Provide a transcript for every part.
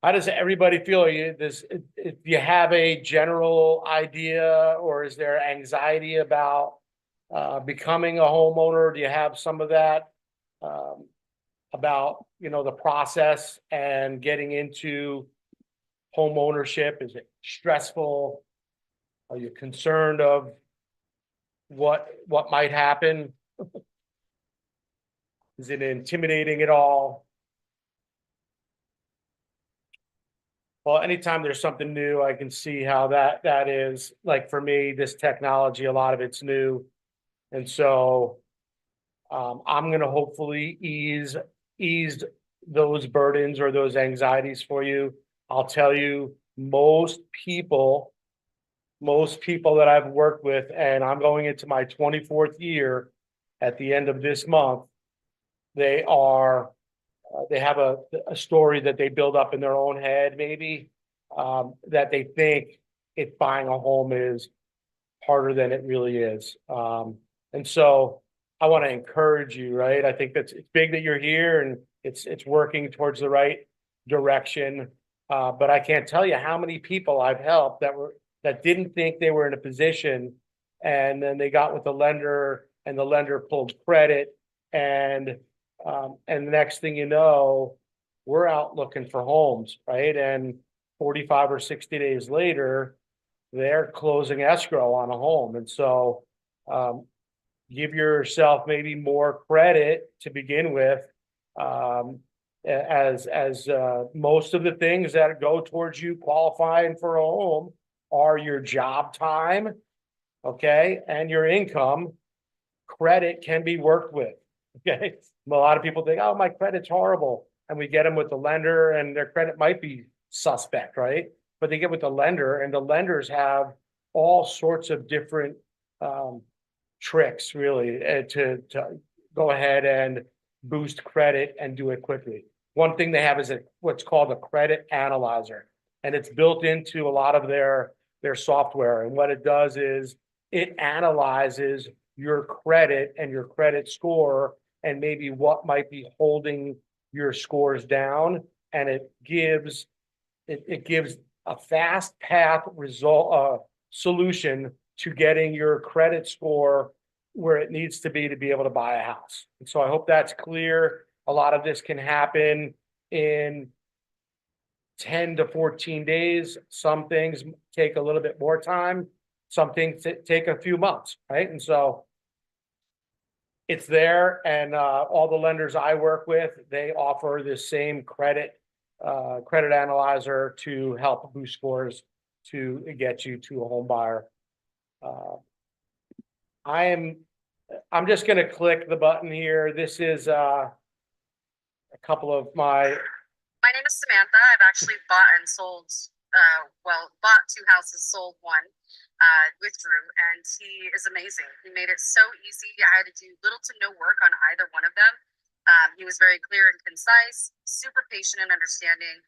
How does everybody feel? Do you have a general idea, or is there anxiety about becoming a homeowner? Do you have some of that um, about the process and getting into home ownership? Is it stressful? Are you concerned of what might happen? Is it intimidating at all? Well, anytime there's something new, I can see how that is. Like for me, this technology, a lot of it's new. And so I'm gonna hopefully ease those burdens or those anxieties for you. I'll tell you, most people that I've worked with, and I'm going into my 24th year at the end of this month, they are they have a story that they build up in their own head, maybe, that they think buying a home is harder than it really is. And so I want to encourage you, right? I think it's big that you're here and it's working towards the right direction. But I can't tell you how many people I've helped that didn't think they were in a position, and then they got with the lender and the lender pulled credit, and the next thing you know, we're out looking for homes, right? And 45 or 60 days later, they're closing escrow on a home. And so give yourself maybe more credit to begin with. As most of the things that go towards you qualifying for a home are your job time, okay, and your income. Credit can be worked with. Okay. A lot of people think, oh, my credit's horrible. And we get them with the lender and their credit might be suspect, right? But they get with the lender and the lenders have all sorts of different tricks really to go ahead and boost credit and do it quickly. One thing they have is what's called a credit analyzer, and it's built into a lot of their software. And what it does is it analyzes your credit and your credit score and maybe what might be holding your scores down. And it gives a fast path result solution to getting your credit score where it needs to be able to buy a house. And so I hope that's clear. A lot of this can happen in 10 to 14 days. Some things take a little bit more time. Some things take a few months, right? And so it's there, and all the lenders I work with, they offer the same credit analyzer to help boost scores to get you to a home buyer. I'm just going to click the button here. This is a couple of my. My name is Samantha. I've actually bought and sold, bought 2 houses, sold 1. With Drew, and he is amazing. He made it so easy. I had to do little to no work on either one of them. He was very clear and concise, super patient and understanding,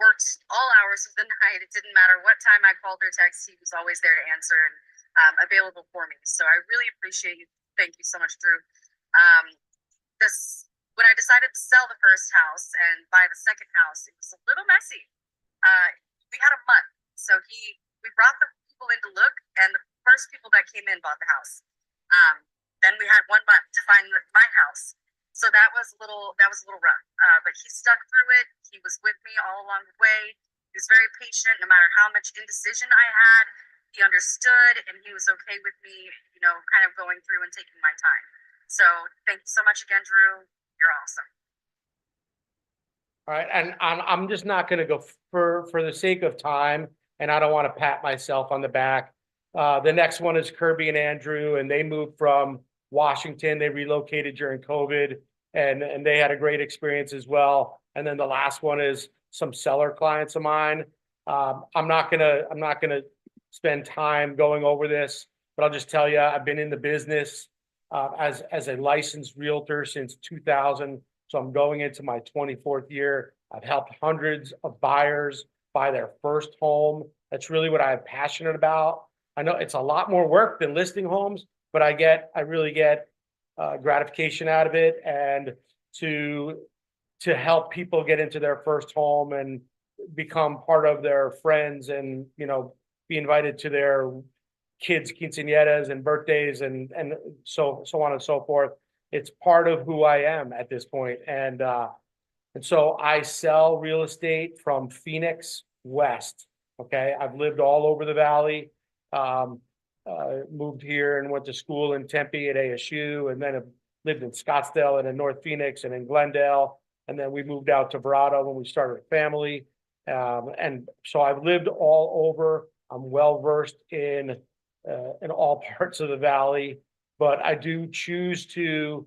worked all hours of the night. It didn't matter what time I called or text, he was always there to answer and available for me. So I really appreciate you. Thank you so much, Drew. When I decided to sell the first house and buy the second house, it was a little messy. We had a month. So we brought the people in to look, and the first people that came in bought the house. Then we had 1 month to find my house, so that was a little rough. But he stuck through it. He was with me all along the way. He was very patient, no matter how much indecision I had. He understood, and he was okay with me, kind of going through and taking my time. So thank you so much again, Drew. You're awesome. All right, and I'm just not going to go for the sake of time, and I don't want to pat myself on the back. The next one is Kirby and Andrew, and they moved from Washington. They relocated during COVID, and they had a great experience as well. And then the last one is some seller clients of mine. I'm not gonna spend time going over this, but I'll just tell you, I've been in the business as a licensed realtor since 2000. So I'm going into my 24th year. I've helped hundreds of buyers buy their first home. That's really what I'm passionate about. I know it's a lot more work than listing homes, but I really get gratification out of it, and to help people get into their first home and become part of their friends and, you know, be invited to their kids' quinceañeras and birthdays and so on and so forth. It's part of who I am at this point. And so I sell real estate from Phoenix West. Okay, I've lived all over the valley. Moved here and went to school in Tempe at ASU, and then have lived in Scottsdale and in North Phoenix and in Glendale. And then we moved out to Verrado when we started a family. And so I've lived all over. I'm well versed in all parts of the valley, but I do choose to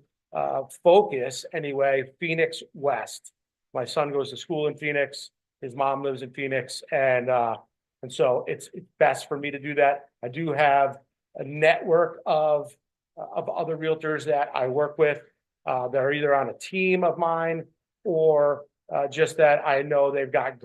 focus anyway, Phoenix West. My son goes to school in Phoenix. His mom lives in Phoenix, and so it's best for me to do that. I do have a network of other realtors that I work with that are either on a team of mine or just that I know they've got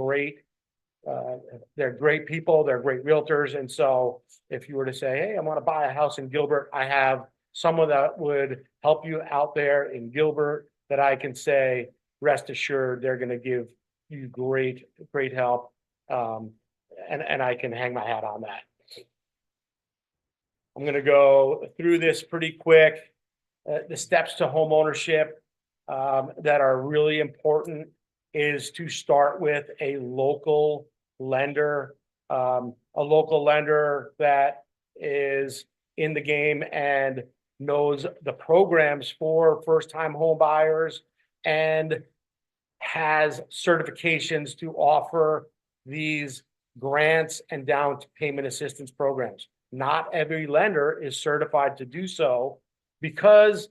they're great people, they're great realtors. And so if you were to say, hey, I want to buy a house in Gilbert, I have someone that would help you out there in Gilbert that I can say, rest assured, they're going to give you great help. And I can hang my hat on that. I'm going to go through this pretty quick. The steps to home ownership that are really important is to start with a local lender, that is in the game and knows the programs for first-time home buyers and has certifications to offer these grants and down payment assistance programs. Not every lender is certified to do so because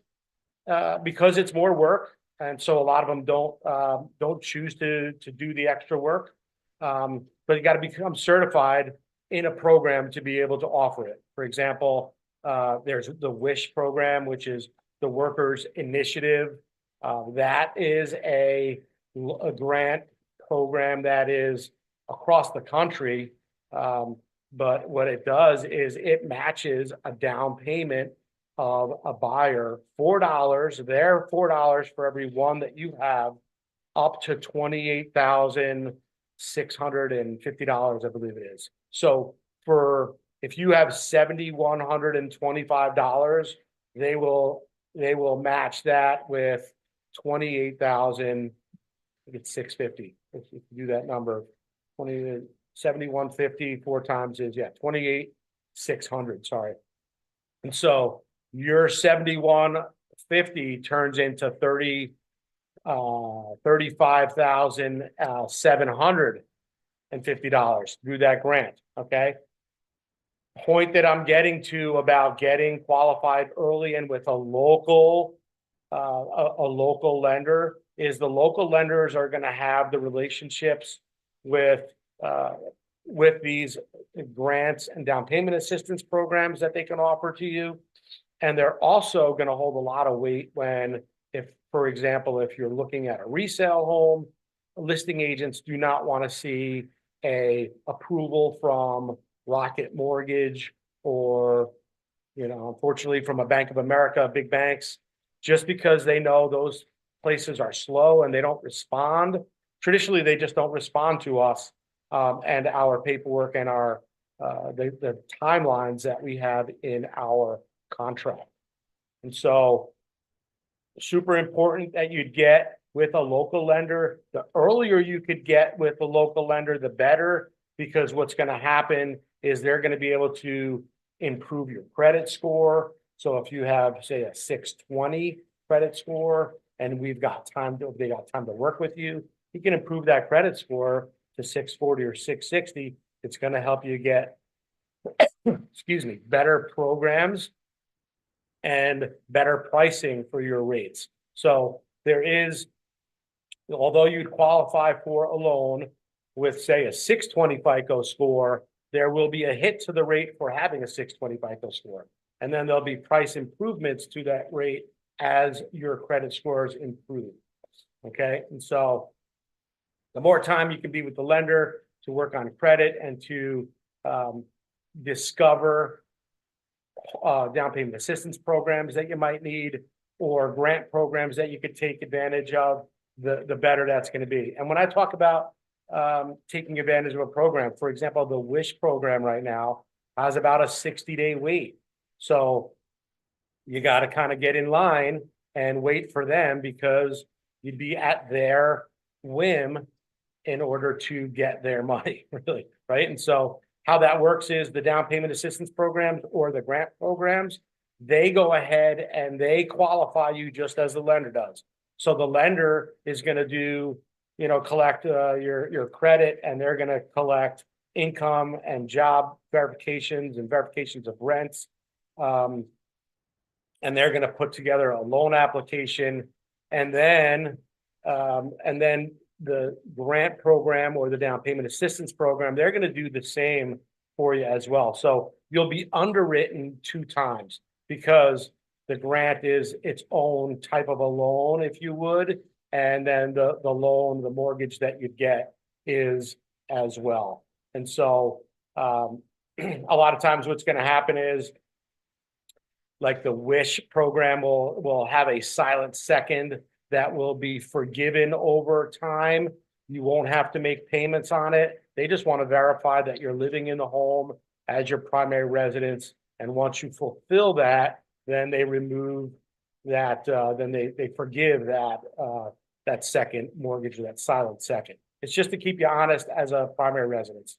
it's more work, and so a lot of them don't choose to do the extra work. But you got to become certified in a program to be able to offer it. For example, there's the WISH program, which is the Workers Initiative. That is a grant program that is across the country. But what it does is it matches a down payment of a buyer, $4, their $4 for every one that you have, up to $28,650, I believe it is. So if you have $7,125, they will match that with 28,000. I think it's 650. If you do that number, 7,150 4 times is 28,600. Sorry. And so your 7,150 turns into $35,750 through that grant. Okay. Point that I'm getting to about getting qualified early and with a local lender is the local lenders are going to have the relationships with these grants and down payment assistance programs that they can offer to you. And they're also going to hold a lot of weight for example, if you're looking at a resale home, listing agents do not want to see a approval from Rocket Mortgage or, unfortunately from a Bank of America, big banks, just because they know those places are slow and they don't respond. Traditionally, they just don't respond to us and our paperwork and our the timelines that we have in our contract. And so super important that you get with a local lender. The earlier you could get with a local lender, the better, because what's going to happen is they're going to be able to improve your credit score. So if you have, say, a 620 credit score and they got time to work with you, you can improve that credit score to 640 or 660. It's going to help you get, better programs and better pricing for your rates. So there is, although you'd qualify for a loan with, say, a 620 FICO score, there will be a hit to the rate for having a 620 FICO score. And then there'll be price improvements to that rate as your credit scores improve. Okay. And so the more time you can be with the lender to work on credit and to discover down payment assistance programs that you might need or grant programs that you could take advantage of, the better that's going to be. And when I talk about taking advantage of a program. For example, the Wish program right now has about a 60-day wait. So you got to kind of get in line and wait for them because you'd be at their whim in order to get their money, really, right? And so how that works is the down payment assistance programs or the grant programs, they go ahead and they qualify you just as the lender does. So the lender is going to do, collect your credit, and they're going to collect income and job verifications and verifications of rents. And they're going to put together a loan application, and then the grant program or the down payment assistance program, they're going to do the same for you as well. So you'll be underwritten 2 times because the grant is its own type of a loan, if you would, and then the loan, the mortgage that you get is as well. And so a lot of times what's going to happen is, like the Wish program will have a silent second that will be forgiven over time. You won't have to make payments on it. They just want to verify that you're living in the home as your primary residence. And once you fulfill that, then they remove that, then they forgive that second mortgage or that silent second. It's just to keep you honest as a primary residence.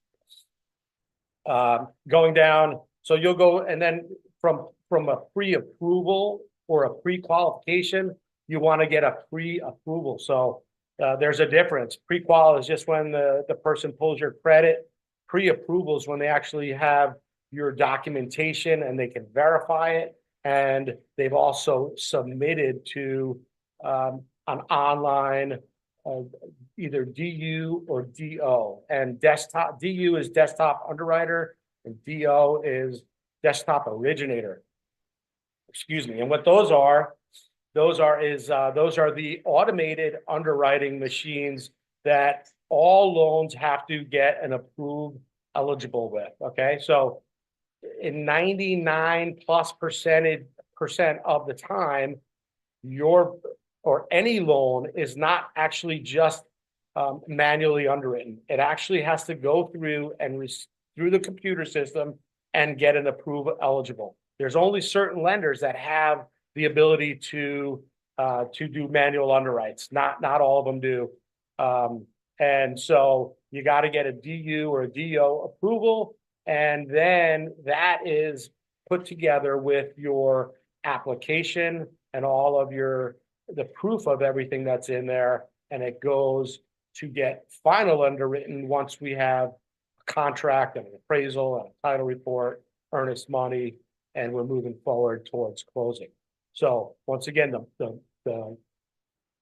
Going down, so you'll go, and then from a pre-approval or a pre-qualification, you want to get a pre-approval. So there's a difference. Pre-qual is just when the person pulls your credit. Pre-approval is when they actually have your documentation and they can verify it. And they've also submitted to an online either DU or DO. And DU is desktop underwriter and DO is desktop originator. Excuse me. And what those are the automated underwriting machines that all loans have to get an approved eligible with. Okay. So in 99+% of the time, any loan is not actually just manually underwritten. It actually has to go through through the computer system and get an approved eligible. There's only certain lenders that have the ability to do manual underwrites. Not all of them do. And so you got to get a DU or a DO approval, and then that is put together with your application and all of the proof of everything that's in there, and it goes to get final underwritten once we have a contract and an appraisal and a title report, earnest money, and we're moving forward towards closing. So once again, the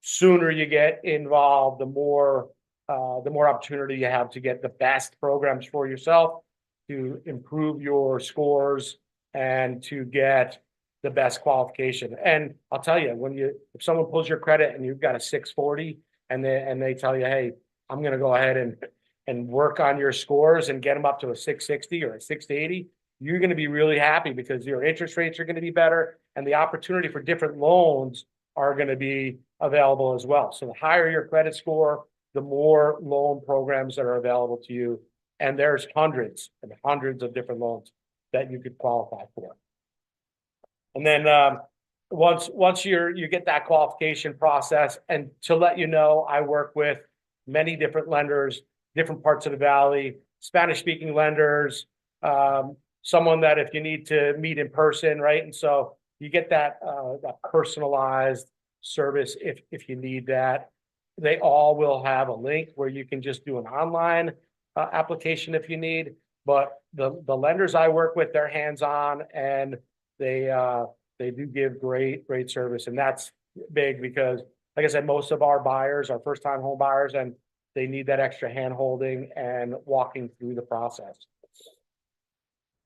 sooner you get involved, the more opportunity you have to get the best programs for yourself, to improve your scores and to get the best qualification. And I'll tell you, if someone pulls your credit and you've got a 640 and they tell you, hey, I'm going to go ahead and work on your scores and get them up to a 660 or a 680, you're going to be really happy because your interest rates are going to be better and the opportunity for different loans are going to be available as well. So the higher your credit score, the more loan programs that are available to you. And there's hundreds and hundreds of different loans that you could qualify for. And then once you get that qualification process, and to let you know, I work with many different lenders, different parts of the Valley, Spanish-speaking lenders, someone that if you need to meet in person, right? And so you get that personalized service if you need that. They all will have a link where you can just do an online application if you need. But the lenders I work with, they're hands-on and they do give great service. And that's big because, like I said, most of our buyers are first-time home buyers and they need that extra hand-holding and walking through the process.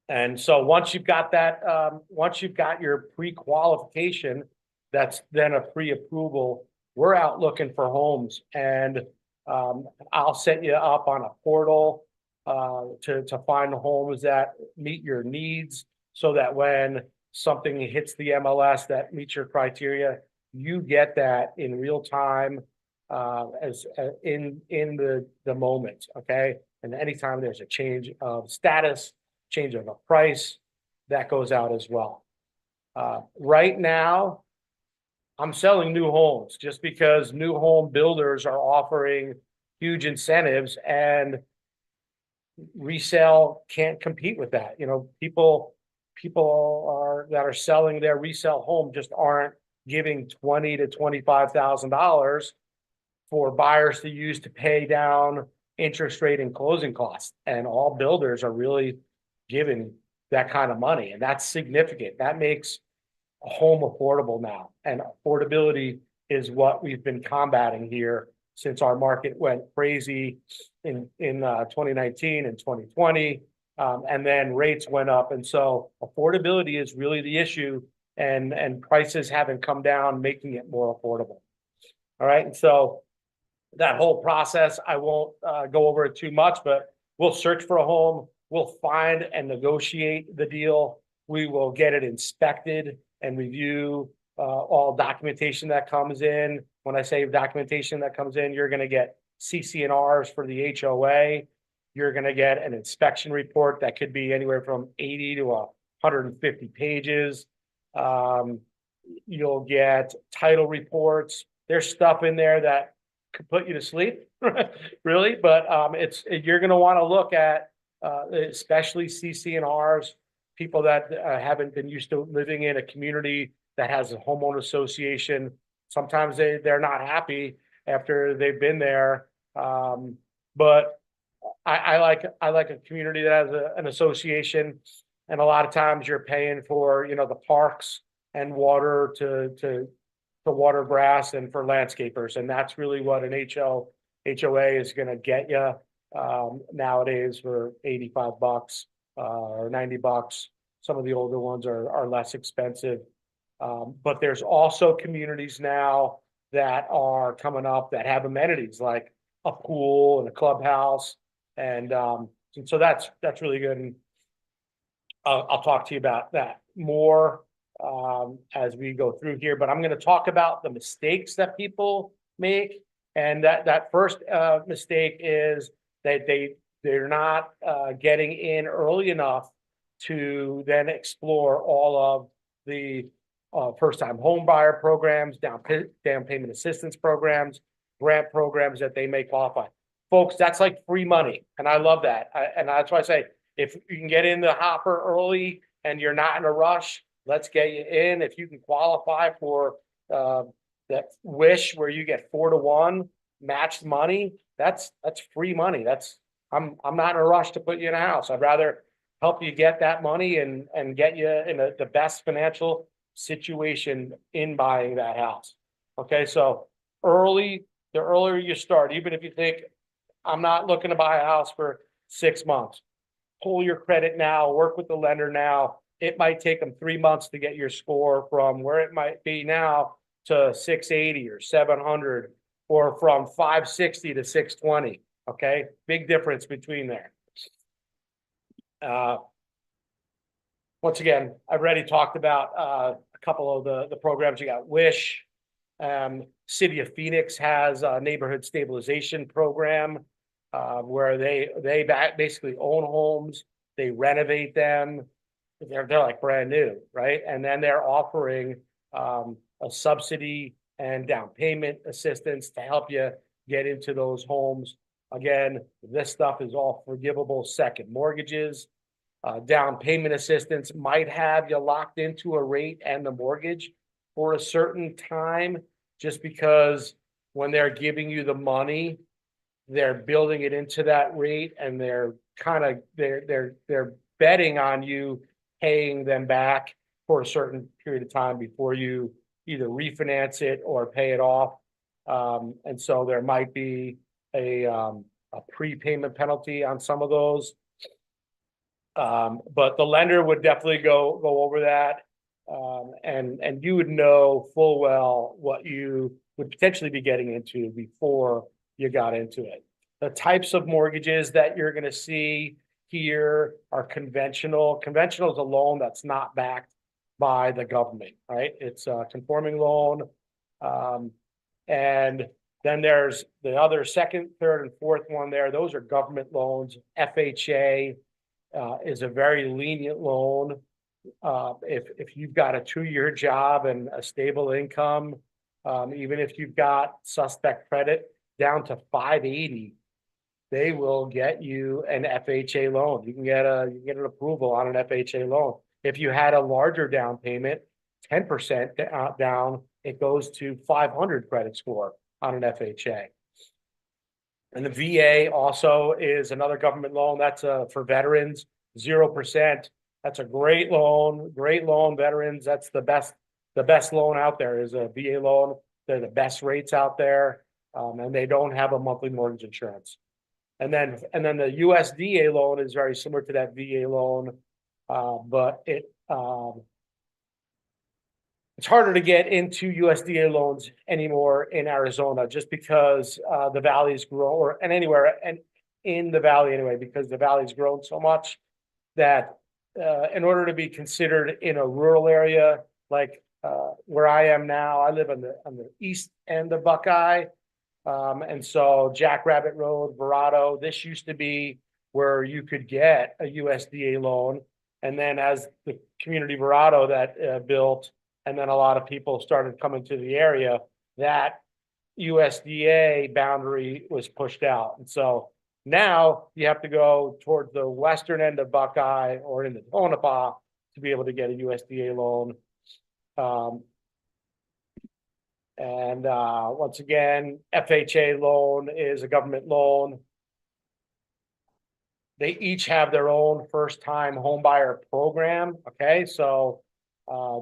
And so once you've got that, once you've got your pre-qualification, that's then a pre-approval, we're out looking for homes, and I'll set you up on a portal to find homes that meet your needs, so that when something hits the MLS that meets your criteria, you get that in real time in the moment, okay? And anytime there's a change of status, change of a price, that goes out as well. Right now, I'm selling new homes just because new home builders are offering huge incentives, and resale can't compete with that. You know, people that are selling their resale home just aren't giving $20,000 to $25,000 for buyers to use to pay down interest rate and closing costs. And all builders are really giving that kind of money, and that's significant. That makes a home affordable now, and affordability is what we've been combating here since our market went crazy in 2019 and 2020, and then rates went up, and so affordability is really the issue, and prices haven't come down, making it more affordable. All right, and so that whole process, I won't go over it too much, but we'll search for a home, we'll find and negotiate the deal, we will get it inspected and review all documentation that comes in. When I say documentation that comes in, you're going to get CC&Rs for the HOA. You're going to get an inspection report that could be anywhere from 80 to 150 pages. You'll get title reports. There's stuff in there that could put you to sleep, really. But you're going to want to look at especially CC&Rs. People that haven't been used to living in a community that has a homeowner association. Sometimes they're not happy after they've been there. But I like a community that has an association, and a lot of times you're paying for, you know, the parks and water to water grass and for landscapers, and that's really what an HOA is going to get you nowadays for $85 or $90. Some of the older ones are less expensive. But there's also communities now that are coming up that have amenities like a pool and a clubhouse. And so that's really good. And I'll talk to you about that more as we go through here. But I'm going to talk about the mistakes that people make. And that first mistake is that they're not getting in early enough to then explore all of the first-time home buyer programs, down payment assistance programs, grant programs that they may qualify. Folks, that's like free money, and I love that. And that's why I say, if you can get in the hopper early and you're not in a rush, let's get you in. If you can qualify for that wish where you get 4-to-1 matched money, that's free money. I'm not in a rush to put you in a house. I'd rather help you get that money and get you in the best financial situation in buying that house. Okay, so the earlier you start, even if you think, I'm not looking to buy a house for 6 months, pull your credit now, work with the lender now. It might take them 3 months to get your score from where it might be now to 680 or 700, or from 560 to 620. Okay, big difference between there. Once again, I've already talked about a couple of the programs. You got Wish. City of Phoenix has a neighborhood stabilization program where they basically own homes, they renovate them, they're like brand new, right? And then they're offering a subsidy and down payment assistance to help you get into those homes. Again, this stuff is all forgivable second mortgages. Down payment assistance might have you locked into a rate and the mortgage for a certain time, just because when they're giving you the money, they're building it into that rate, and they're betting on you paying them back for a certain period of time before you either refinance it or pay it off. And so there might be a prepayment penalty on some of those. But the lender would definitely go over that. And you would know full well what you would potentially be getting into before you got into it. The types of mortgages that you're going to see here are conventional. Conventional is a loan that's not backed by the government, right? It's a conforming loan. And Then there's the other second, third, and fourth one there. Those are government loans. FHA is a very lenient loan. If you've got a 2-year job and a stable income, even if you've got suspect credit down to 580, they will get you an FHA loan. You can get an approval on an FHA loan. If you had a larger down payment, 10% down, it goes to 500 credit score on an FHA. And the VA also is another government loan. That's for veterans, 0%. That's a great loan, veterans. That's the best loan out there is a VA loan. They're the best rates out there, and they don't have a monthly mortgage insurance. And then the USDA loan is very similar to that VA loan, but it's harder to get into USDA loans anymore in Arizona just because the valley's grown, and anywhere and in the valley anyway, because the valley's grown so much that in order to be considered in a rural area like where I am now, I live on the east end of Buckeye. And so Jackrabbit Road, Verado, this used to be where you could get a USDA loan. And then as the community Verado that built, and then a lot of people started coming to the area, that USDA boundary was pushed out. And so now you have to go towards the western end of Buckeye or into Tonopah to be able to get a USDA loan. Once again, FHA loan is a government loan. They each have their own first-time homebuyer program. Okay, so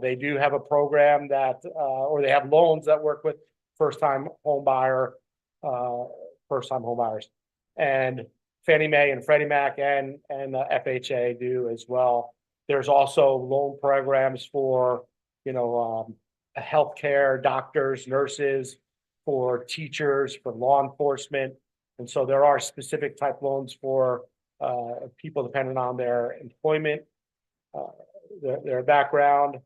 they do have a program that, or they have loans that work with first-time homebuyers, and Fannie Mae and Freddie Mac and FHA do as well. There's also loan programs for, healthcare, doctors, nurses, for teachers, for law enforcement. And so there are specific type loans for people depending on their employment, their background.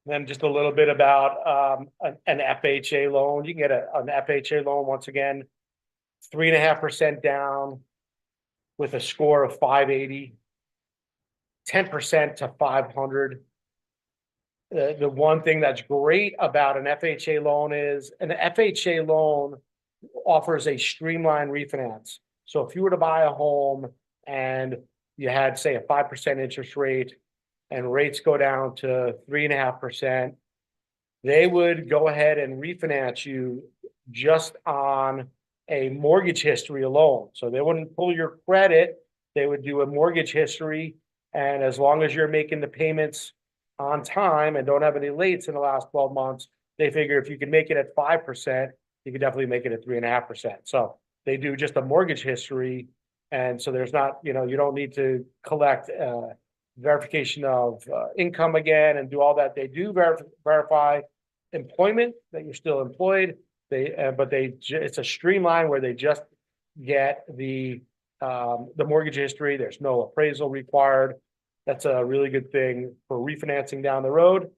Then just a little bit about an FHA loan. You can get an FHA loan, once again, 3.5% down with a score of 580, 10% to 500. The one thing that's great about an FHA loan is an FHA loan offers a streamlined refinance. So if you were to buy a home and you had, say, a 5% interest rate and rates go down to 3.5%, they would go ahead and refinance you just on a mortgage history alone. So they wouldn't pull your credit. They would do a mortgage history. And as long as you're making the payments on time and don't have any lates in the last 12 months, they figure if you can make it at 5%, you can definitely make it at 3.5%. So they do just a mortgage history. And so there's not, you don't need to collect verification of income again and do all that. They do verify employment, that you're still employed. It's a streamline where they just get the mortgage history. There's no appraisal required. That's a really good thing for refinancing down the road.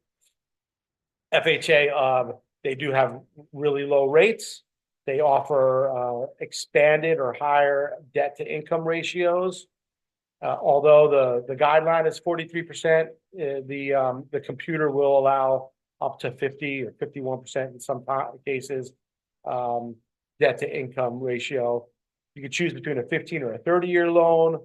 FHA, they do have really low rates. They offer expanded or higher debt to income ratios. Although the guideline is 43%, the computer will allow up to 50 or 51% in some cases debt to income ratio. You can choose between a 15 or a 30-year loan.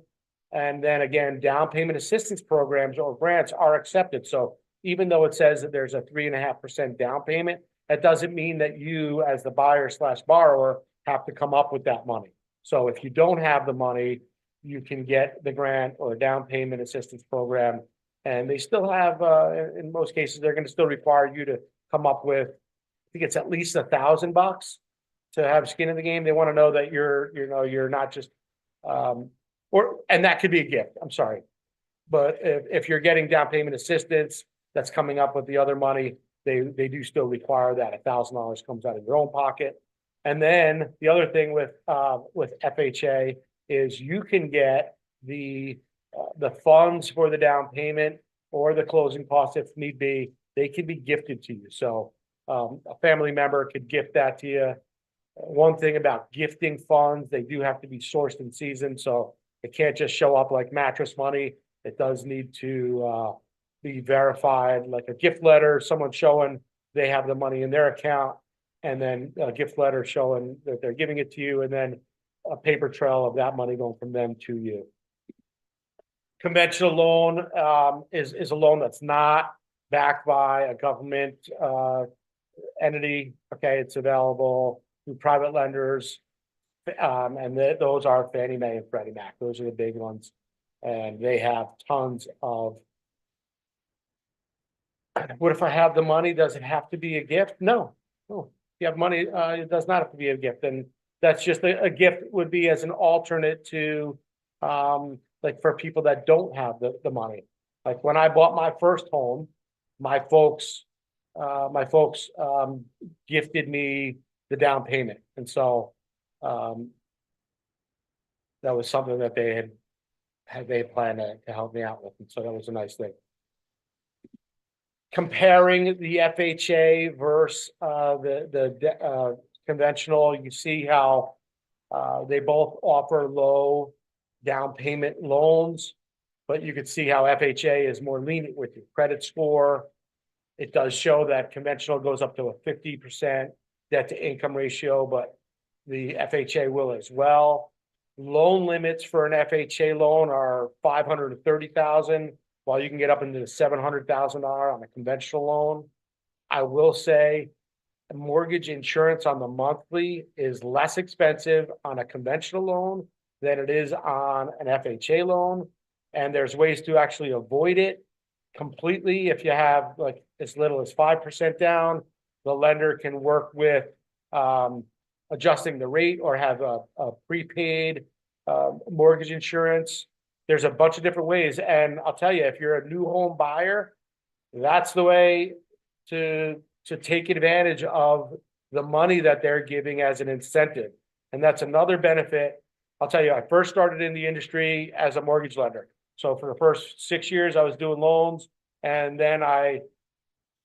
And then again, down payment assistance programs or grants are accepted. So even though it says that there's a 3.5% down payment, that doesn't mean that you as the buyer/borrower have to come up with that money. So if you don't have the money, you can get the grant or a down payment assistance program. And they still have, in most cases, they're going to still require you to come up with, I think it's at least $1,000 to have skin in the game. They want to know that you're not just, and that could be a gift. I'm sorry. But if you're getting down payment assistance that's coming up with the other money, they do still require that $1,000 comes out of your own pocket. And then the other thing with FHA is you can get the funds for the down payment or the closing costs if need be. They can be gifted to you. So a family member could gift that to you. One thing about gifting funds, they do have to be sourced in season, so it can't just show up like mattress money. It does need to be verified, like a gift letter, someone showing they have the money in their account, and then a gift letter showing that they're giving it to you, and then a paper trail of that money going from them to you. Conventional loan is a loan that's not backed by a government entity. Okay, it's available through private lenders, and those are Fannie Mae and Freddie Mac. Those are the big ones, and they have tons of. What if I have the money? Does it have to be a gift? No, no. If you have money, it does not have to be a gift, and that's just a gift would be as an alternate to, like for people that don't have the money. Like when I bought my first home, my folks gifted me the down payment, and so that was something that they had planned to help me out with, and so that was a nice thing. Comparing the FHA versus the conventional, you see how they both offer low down payment loans, but you can see how FHA is more lenient with your credit score. It does show that conventional goes up to a 50% debt to income ratio, but the FHA will as well. Loan limits for an FHA loan are $530,000, while you can get up into the $700,000 on a conventional loan. I will say mortgage insurance on the monthly is less expensive on a conventional loan than it is on an FHA loan. And there's ways to actually avoid it completely. If you have like as little as 5% down, the lender can work with adjusting the rate or have a prepaid mortgage insurance. There's a bunch of different ways. And I'll tell you, if you're a new home buyer, that's the way to take advantage of the money that they're giving as an incentive. And that's another benefit. I'll tell you, I first started in the industry as a mortgage lender. So for the first 6 years, I was doing loans, and then I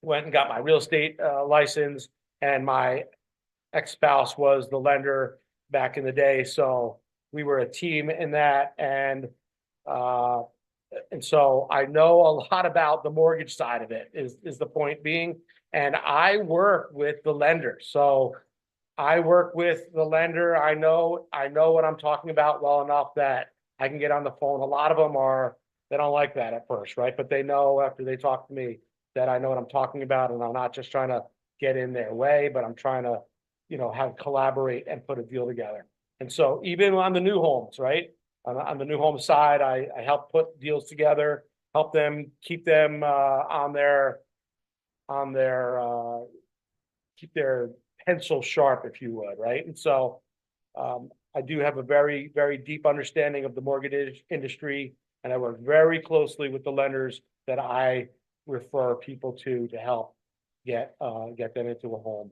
went and got my real estate license, and my ex-spouse was the lender back in the day. So we were a team in that, and so I know a lot about the mortgage side of it, is the point being. And I work with the lender. So I work with the lender. I know what I'm talking about well enough that I can get on the phone. A lot of them they don't like that at first, right? But they know after they talk to me that I know what I'm talking about, and I'm not just trying to get in their way, but I'm trying to, collaborate and put a deal together. And so even on the new homes, right? On the new home side, I help put deals together, help them keep them keep their pencil sharp, if you would, right? And so I do have a very, very deep understanding of the mortgage industry, and I work very closely with the lenders that I refer people to help get them into a home.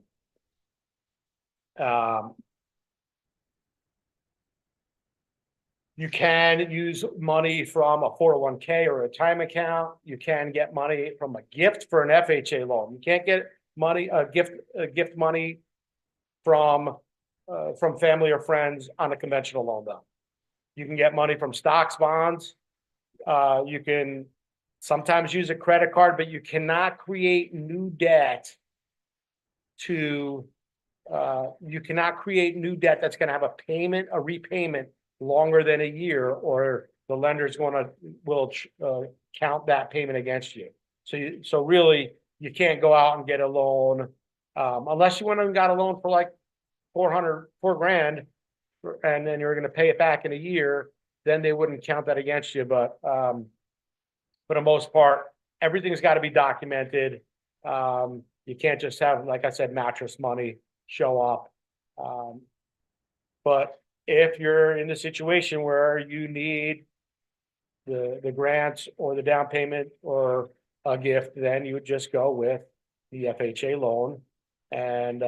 You can use money from a 401k or a time account. You can get money from a gift for an FHA loan. You can't get money, gift money from family or friends on a conventional loan though. You can get money from stocks, bonds. You can sometimes use a credit card, but you cannot create new debt you cannot create new debt that's going to have a repayment longer than a year, or the lender's will count that payment against you. So really, you can't go out and get a loan unless you went and got a loan for like $4 grand, and then you're going to pay it back in a year. Then they wouldn't count that against you. But for the most part, everything's got to be documented. You can't just have, like I said, mattress money show up. But if you're in the situation where you need the grants or the down payment or a gift, then you would just go with the FHA loan. And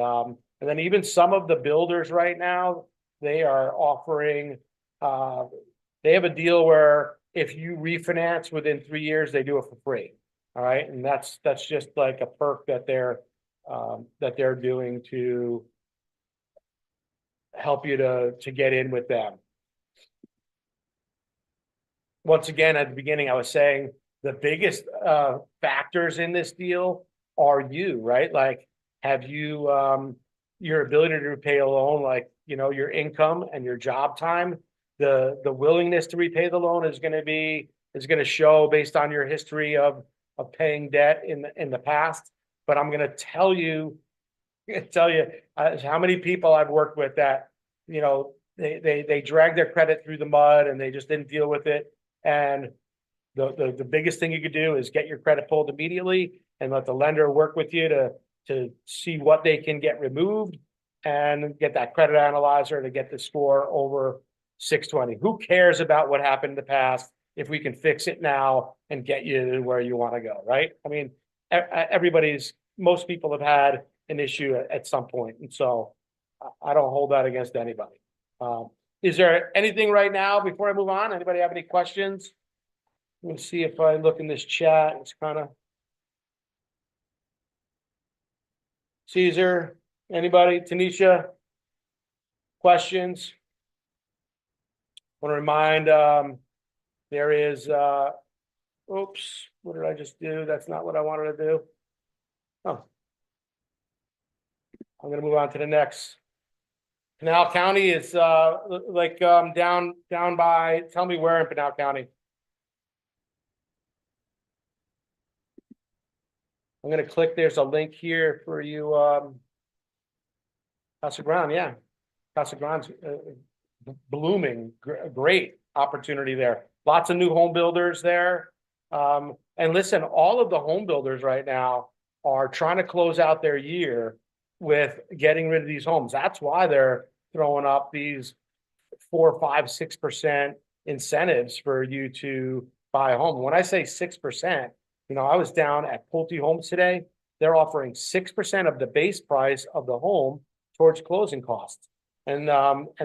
then even some of the builders right now, they are offering, they have a deal where if you refinance within 3 years, they do it for free. All right. And that's just like a perk that they're that they're doing to help you to get in with them. Once again, at the beginning, I was saying the biggest factors in this deal are you, right? Like, have you your ability to repay a loan, like, you know, your income and your job time, the willingness to repay the loan is going to show based on your history of paying debt in the past. But I'm going to tell you how many people I've worked with that, you know, they drag their credit through the mud and they just didn't deal with it. And the biggest thing you could do is get your credit pulled immediately and let the lender work with you to see what they can get removed and get that credit analyzer to get the score over 620. Who cares about what happened in the past if we can fix it now and get you to where you want to go, right? I mean, most people have had an issue at some point, and so I don't hold that against anybody. Is there anything right now before I move on? Anybody have any questions? Let me see if I look in this chat. It's kind of Caesar, anybody, Tanisha, questions? Want to remind there is oops, what did I just do? That's not what I wanted to do. Oh, I'm going to move on to the next. Pinal County is down by, tell me where in Pinal County. I'm going to click, there's a link here for you. Casa Grande, yeah. Casa Grande's blooming, great opportunity there. Lots of new home builders there. And listen, all of the home builders right now are trying to close out their year with getting rid of these homes. That's why they're throwing up these 4, 5, 6% incentives for you to buy a home. When I say 6%, you know, I was down at Pulte Homes today. They're offering 6% of the base price of the home towards closing costs. And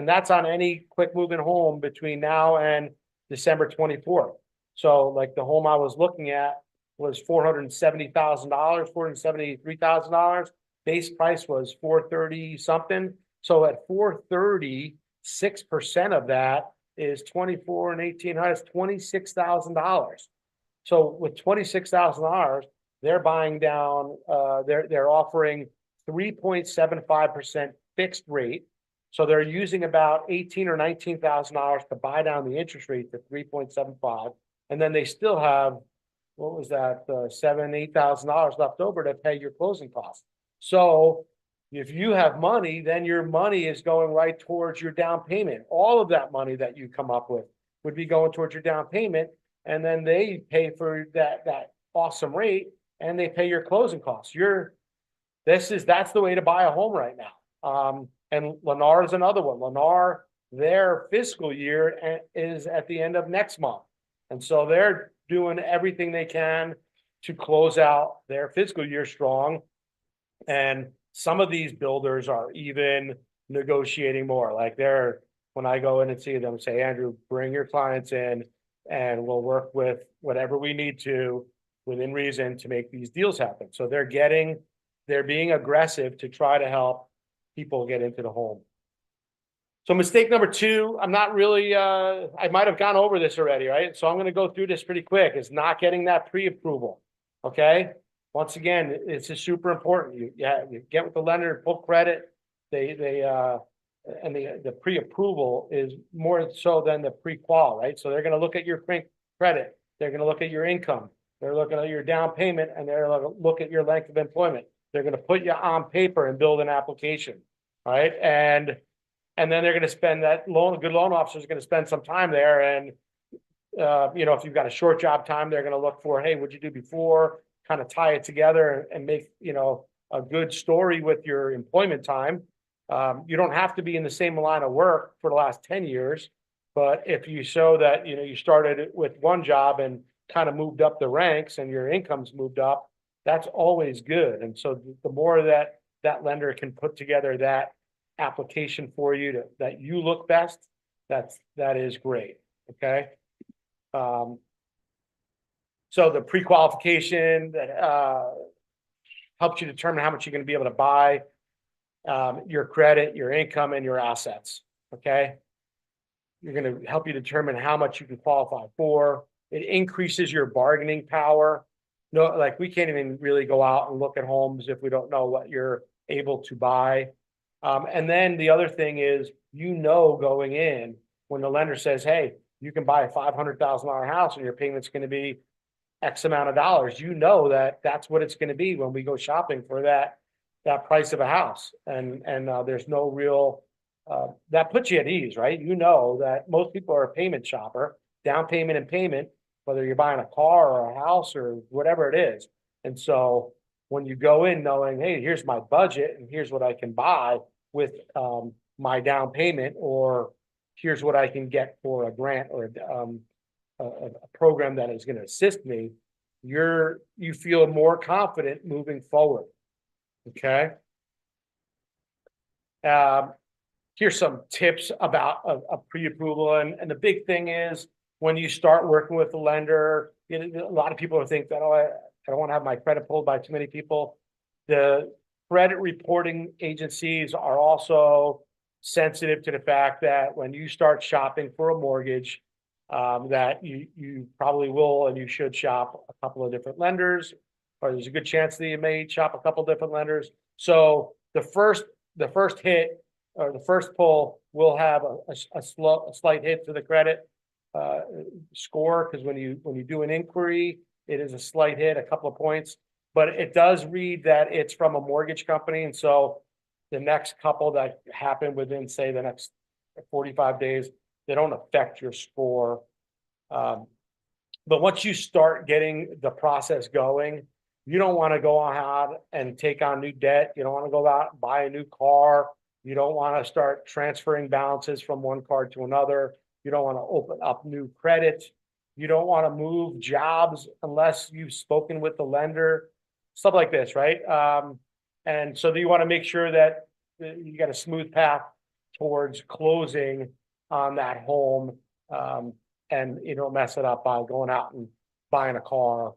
that's on any quick moving home between now and December 24th. So like the home I was looking at was $470,000, $473,000. Base price was $430 something. So at $430, 6% of that is 24 and 1800, it's $26,000. So with $26,000, they're buying down, they're offering 3.75% fixed rate. So they're using about $18,000 or $19,000 to buy down the interest rate to 3.75. And then they still have, what was that, $7,000, $8,000 left over to pay your closing costs. So if you have money, then your money is going right towards your down payment. All of that money that you come up with would be going towards your down payment. And then they pay for that awesome rate and they pay your closing costs. That's the way to buy a home right now. And Lennar is another one. Lennar, their fiscal year is at the end of next month. And so they're doing everything they can to close out their fiscal year strong. And some of these builders are even negotiating more. Like when I go in and see them, say, Andrew, bring your clients in and we'll work with whatever we need to within reason to make these deals happen. So they're being aggressive to try to help people get into the home. So mistake number 2, I'm not really, I might have gone over this already, right? So I'm going to go through this pretty quick, is not getting that pre-approval. Okay. Once again, it's just super important. You get with the lender, pull credit. The pre-approval is more so than the pre-qual, right? So they're going to look at your credit. They're going to look at your income. They're looking at your down payment, and they're going to look at your length of employment. They're going to put you on paper and build an application, right? And then they're going to spend a good loan officer is going to spend some time there. And, if you've got a short job time, they're going to look for, hey, what'd you do before? Kind of tie it together and make, a good story with your employment time. You don't have to be in the same line of work for the last 10 years, but if you show that, you started with one job and kind of moved up the ranks and your income's moved up, that's always good. And so the more that lender can put together that application for you that you look best, that is great. Okay. So the pre-qualification that helps you determine how much you're going to be able to buy, your credit, your income, and your assets. Okay. You're going to help you determine how much you can qualify for. It increases your bargaining power. No, like we can't even really go out and look at homes if we don't know what you're able to buy. And then the other thing is, going in when the lender says, hey, you can buy a $500,000 house and your payment's going to be X amount of dollars, that that's what it's going to be when we go shopping for that price of a house. And there's no real, that puts you at ease, right? That most people are a payment shopper, down payment and payment, whether you're buying a car or a house or whatever it is. And so when you go in knowing, hey, here's my budget and here's what I can buy with my down payment, or here's what I can get for a grant or a program that is going to assist me, you feel more confident moving forward. Okay. Here's some tips about a pre-approval. And the big thing is when you start working with the lender, a lot of people think that, I don't want to have my credit pulled by too many people. The credit reporting agencies are also sensitive to the fact that when you start shopping for a mortgage, that you probably will and you should shop a couple of different lenders, or there's a good chance that you may shop a couple of different lenders. So the first hit or the first pull will have a slight hit to the credit score, because when you do an inquiry, it is a slight hit, a couple of points, but it does read that it's from a mortgage company. And so the next couple that happen within, say, the next 45 days, they don't affect your score. But once you start getting the process going, you don't want to go out and take on new debt. You don't want to go out and buy a new car. You don't want to start transferring balances from one card to another. You don't want to open up new credit. You don't want to move jobs unless you've spoken with the lender, stuff like this, right? And so you want to make sure that you got a smooth path towards closing on that home, and you don't mess it up by going out and buying a car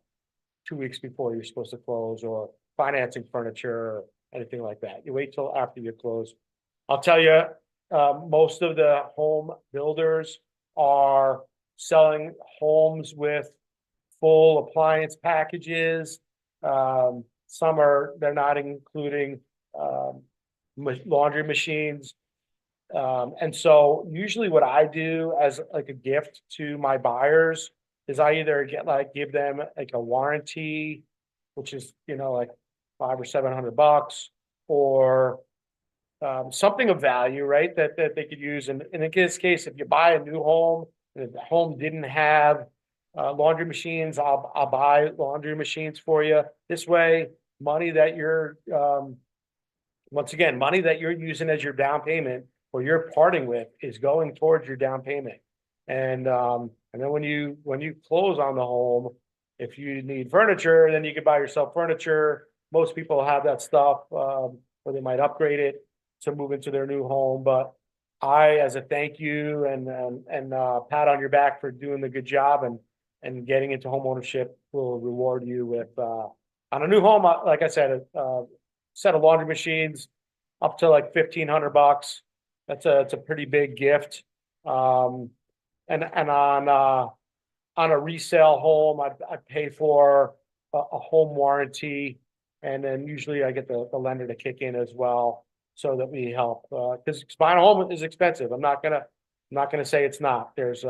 2 weeks before you're supposed to close, or financing furniture or anything like that. You wait till after you close. I'll tell you, most of the home builders are selling homes with full appliance packages. They're not including laundry machines. And so usually what I do as like a gift to my buyers is I either give them like a warranty, which is, like $500 or $700, or something of value, right? That they could use. And in this case, if you buy a new home and the home didn't have laundry machines, I'll buy laundry machines for you. This way, money that you're using as your down payment, or you're parting with, is going towards your down payment. And then when you close on the home, if you need furniture, then you can buy yourself furniture. Most people have that stuff, or they might upgrade it to move into their new home. But I, as a thank you and pat on your back for doing the good job and getting into home ownership, will reward you with on a new home, like I said, a set of laundry machines up to like $1,500. It's a pretty big gift. And on a resale home, I pay for a home warranty, and then usually I get the lender to kick in as well, so that we help, because buying a home is expensive. I'm not gonna say it's not. There's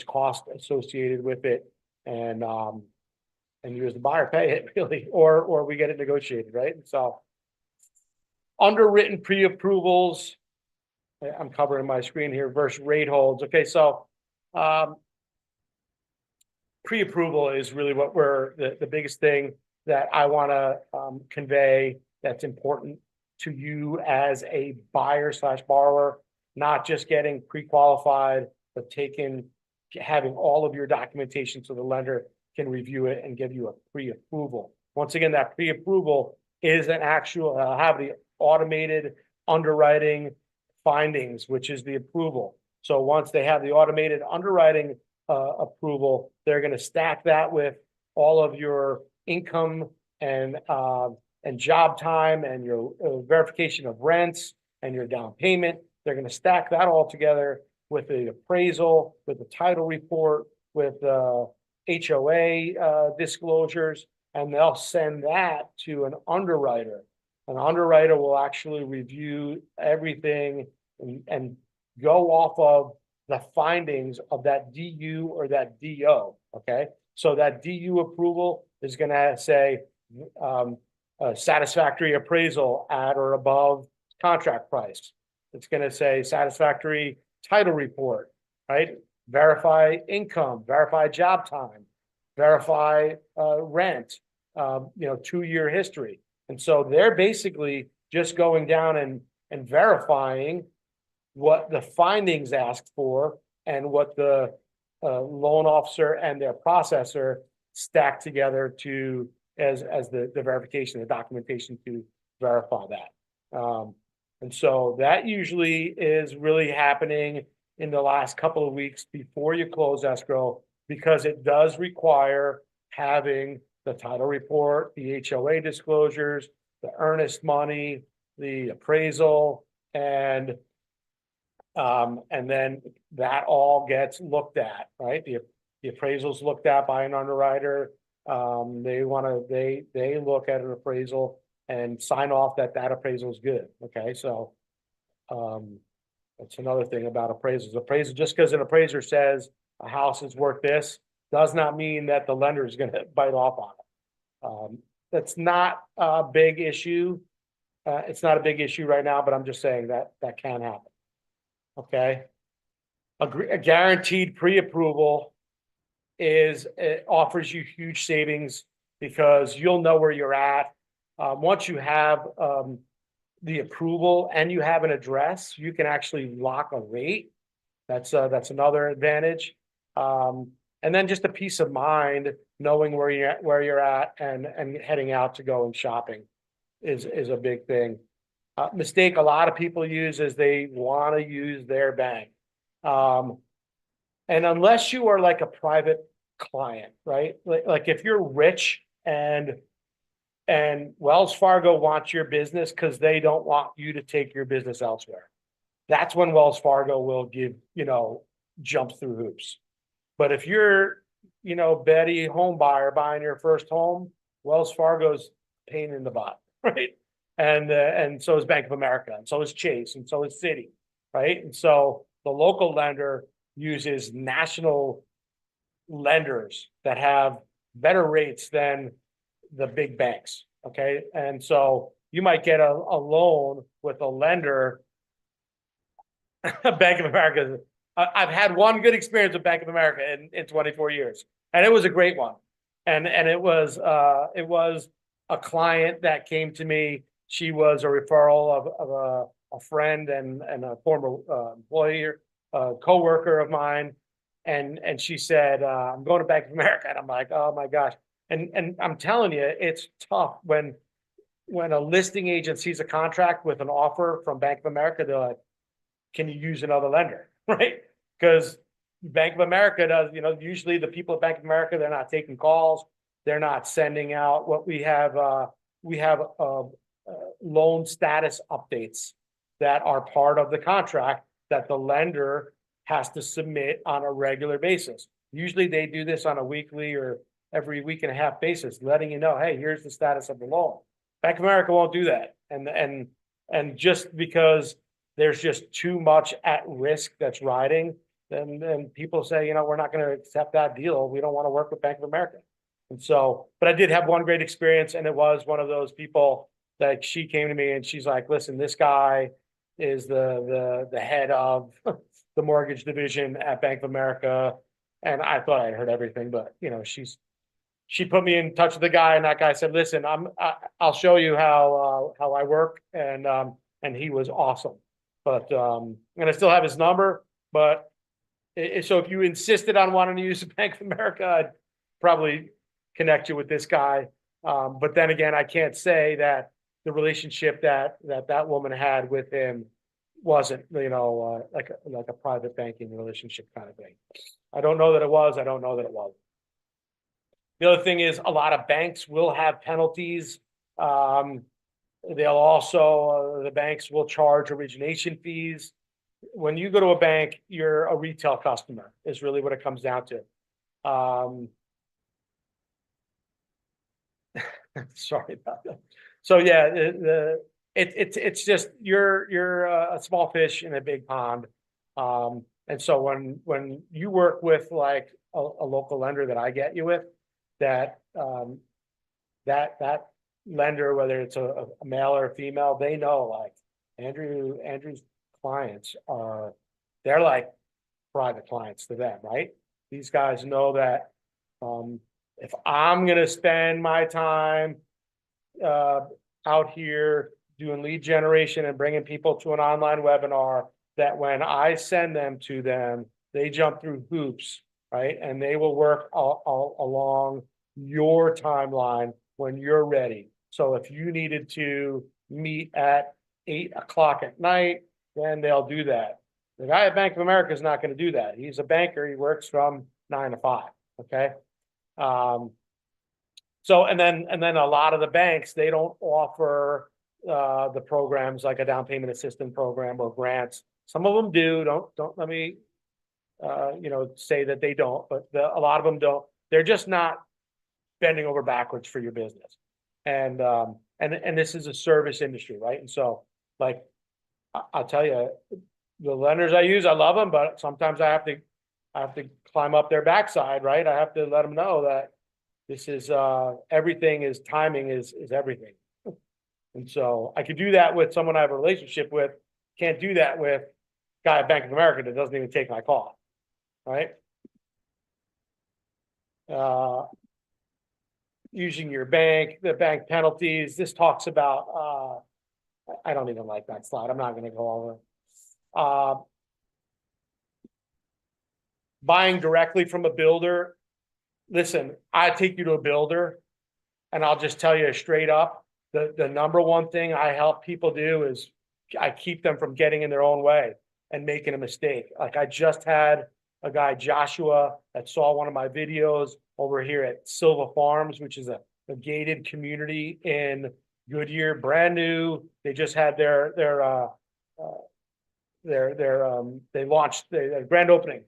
cost associated with it, and you as the buyer pay it, really, or we get it negotiated, right? And so underwritten pre-approvals, I'm covering my screen here, versus rate holds. Okay, so pre-approval is really what the biggest thing that I want to convey, that's important to you as a buyer / borrower, not just getting pre-qualified, but having all of your documentation so the lender can review it and give you a pre-approval. Once again, that pre-approval is an actual have the automated underwriting findings, which is the approval. So once they have the automated underwriting approval, they're going to stack that with all of your income and and job time and your verification of rents and your down payment. They're going to stack that all together with the appraisal, with the title report, with HOA disclosures, and they'll send that to an underwriter. An underwriter will actually review everything and go off of the findings of that DU or that DO, okay? So that DU approval is gonna say, a satisfactory appraisal at or above contract price. It's gonna say satisfactory title report, right? Verify income, verify job time, verify rent, 2-year history. And so they're basically just going down and verifying what the findings asked for and what the loan officer and their processor stack together to as the verification, the documentation to verify that. And so that usually is really happening in the last couple of weeks before you close escrow, because it does require having the title report, the HOA disclosures, the earnest money, the appraisal, and then that all gets looked at, right? The appraisal's looked at by an underwriter. They look at an appraisal and sign off that appraisal is good. Okay, so that's another thing about appraisals. Appraisal, just because an appraiser says a house is worth this, does not mean that the lender is going to bite off on it. That's not a big issue. It's not a big issue right now, but I'm just saying that can happen. Okay. A guaranteed pre-approval it offers you huge savings because you'll know where you're at. Once you have the approval and you have an address, you can actually lock a rate. That's another advantage. And then just a peace of mind, knowing where you're at and heading out to go and shopping is a big thing. Mistake a lot of people use is they want to use their bank. And unless you are like a private client, right? Like if you're rich and Wells Fargo wants your business because they don't want you to take your business elsewhere. That's when Wells Fargo will give, jump through hoops. But if you're, Betty homebuyer buying your first home, Wells Fargo's pain in the butt, right? And so is Bank of America, and so is Chase, and so is Citi, right? And so the local lender uses national lenders that have better rates than the big banks, okay? And so you might get a loan with a lender, Bank of America. I've had one good experience with Bank of America in 24 years, and it was a great one. And it was a client that came to me. She was a referral of a friend and a former employee, coworker of mine. And she said, I'm going to Bank of America. And I'm like, oh my gosh. And I'm telling you, it's tough when a listing agent sees a contract with an offer from Bank of America, they're like, can you use another lender? Right? Because Bank of America does, usually the people at Bank of America, they're not taking calls. They're not sending out what we have loan status updates that are part of the contract that the lender has to submit on a regular basis. Usually they do this on a weekly or every week and a half basis, letting you know, hey, here's the status of the loan. Bank of America won't do that. And just because there's just too much at risk that's riding, then people say, we're not going to accept that deal. We don't want to work with Bank of America. And so, but I did have one great experience, and it was one of those people that she came to me and she's like, listen, this guy is the head of the mortgage division at Bank of America. And I thought I heard everything, but she put me in touch with the guy, and that guy said, listen, I'll show you how I work. And he was awesome. But and I still have his number, but so if you insisted on wanting to use Bank of America, I'd probably connect you with this guy. But then again, I can't say that the relationship that woman had with him wasn't, like a private banking relationship kind of thing. I don't know that it was. The other thing is a lot of banks will have penalties They'll also, the banks will charge origination fees. When you go to a bank, you're a retail customer is really what it comes down to. Sorry about that. So yeah, it's just you're a small fish in a big pond. And so when you work with like a local lender that I get you with, that that lender, whether it's a male or a female, they know like Andrew's clients are, they're like private clients to them, right? These guys know that if I'm gonna spend my time out here doing lead generation and bringing people to an online webinar, that when I send them to them, they jump through hoops, right? And they will work all along your timeline when you're ready. So if you needed to meet at 8 o'clock at night, then they'll do that. The guy at Bank of America is not going to do that. He's a banker. He works from 9 to 5. Okay. So, and then a lot of the banks, they don't offer the programs like a down payment assistance program or grants. Some of them do. Don't let me, say that they don't, but a lot of them don't. They're just not bending over backwards for your business. And this is a service industry, right? And so, like, I'll tell you, the lenders I use, I love them, but sometimes I have to climb up their backside, right? I have to let them know that this is everything is timing is everything. And so I could do that with someone I have a relationship with. Can't do that with a guy at Bank of America that doesn't even take my call, right? Using your bank, the bank penalties. This talks about I don't even like that slide. I'm not going to go over. Buying directly from a builder. Listen, I take you to a builder and I'll just tell you straight up, the number one thing I help people do is I keep them from getting in their own way and making a mistake. Like I just had a guy, Joshua, that saw one of my videos over here at Silva Farms, which is a gated community in Goodyear, brand new. They just had they launched their grand opening.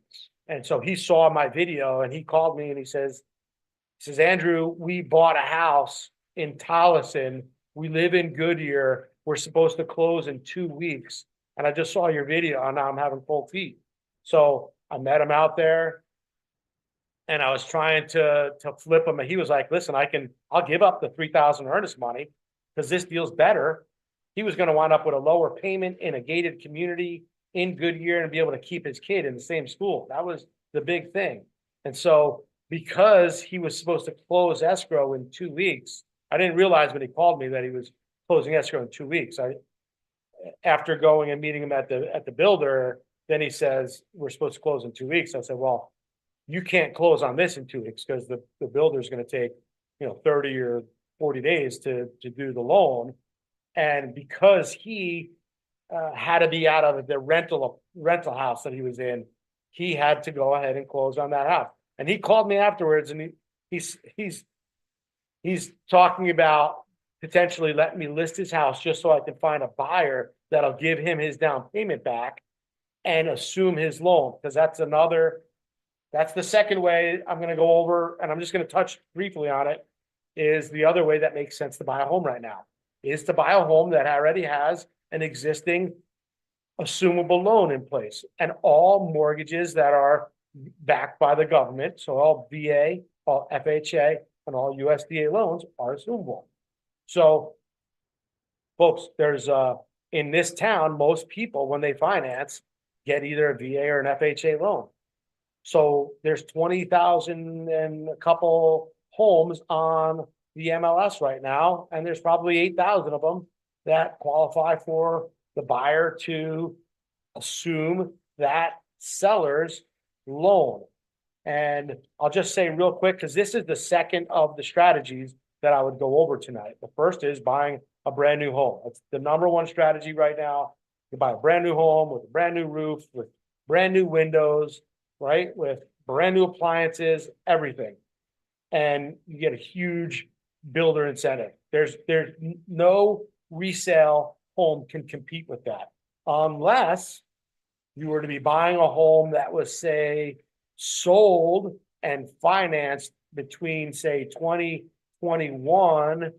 And so he saw my video and he called me and he says, Andrew, we bought a house in Tolleson. We live in Goodyear. We're supposed to close in 2 weeks. And I just saw your video and now I'm having cold feet. So I met him out there and I was trying to flip him. And he was like, listen, I'll give up the 3,000 earnest money because this deal's better. He was going to wind up with a lower payment in a gated community in Goodyear and be able to keep his kid in the same school. That was the big thing. And so because he was supposed to close escrow in 2 weeks, I didn't realize when he called me that he was closing escrow in 2 weeks. After going and meeting him at the builder, then he says, we're supposed to close in 2 weeks. I said, well, you can't close on this in 2 weeks because the builder is going to take, 30 or 40 days to do the loan. And because he had to be out of the rental house that he was in, he had to go ahead and close on that house. And he called me afterwards and he's talking about potentially letting me list his house just so I can find a buyer that'll give him his down payment back and assume his loan. Because that's the second way I'm going to go over, and I'm just going to touch briefly on it, is the other way that makes sense to buy a home right now is to buy a home that already has an existing assumable loan in place. And all mortgages that are backed by the government, so all VA, all FHA, and all USDA loans are assumable. So, folks, there's in this town, most people, when they finance, get either a VA or an FHA loan. So there's 20,000 and a couple homes on the MLS right now, and there's probably 8,000 of them that qualify for the buyer to assume that seller's loan. And I'll just say real quick, because this is the second of the strategies that I would go over tonight. The first is buying a brand new home. That's the number one strategy right now. You buy a brand new home with a brand new roof, with brand new windows, right? With brand new appliances, everything. And you get a huge builder incentive. There's no resale home can compete with that unless you were to be buying a home that was, say, sold and financed between, say, 2021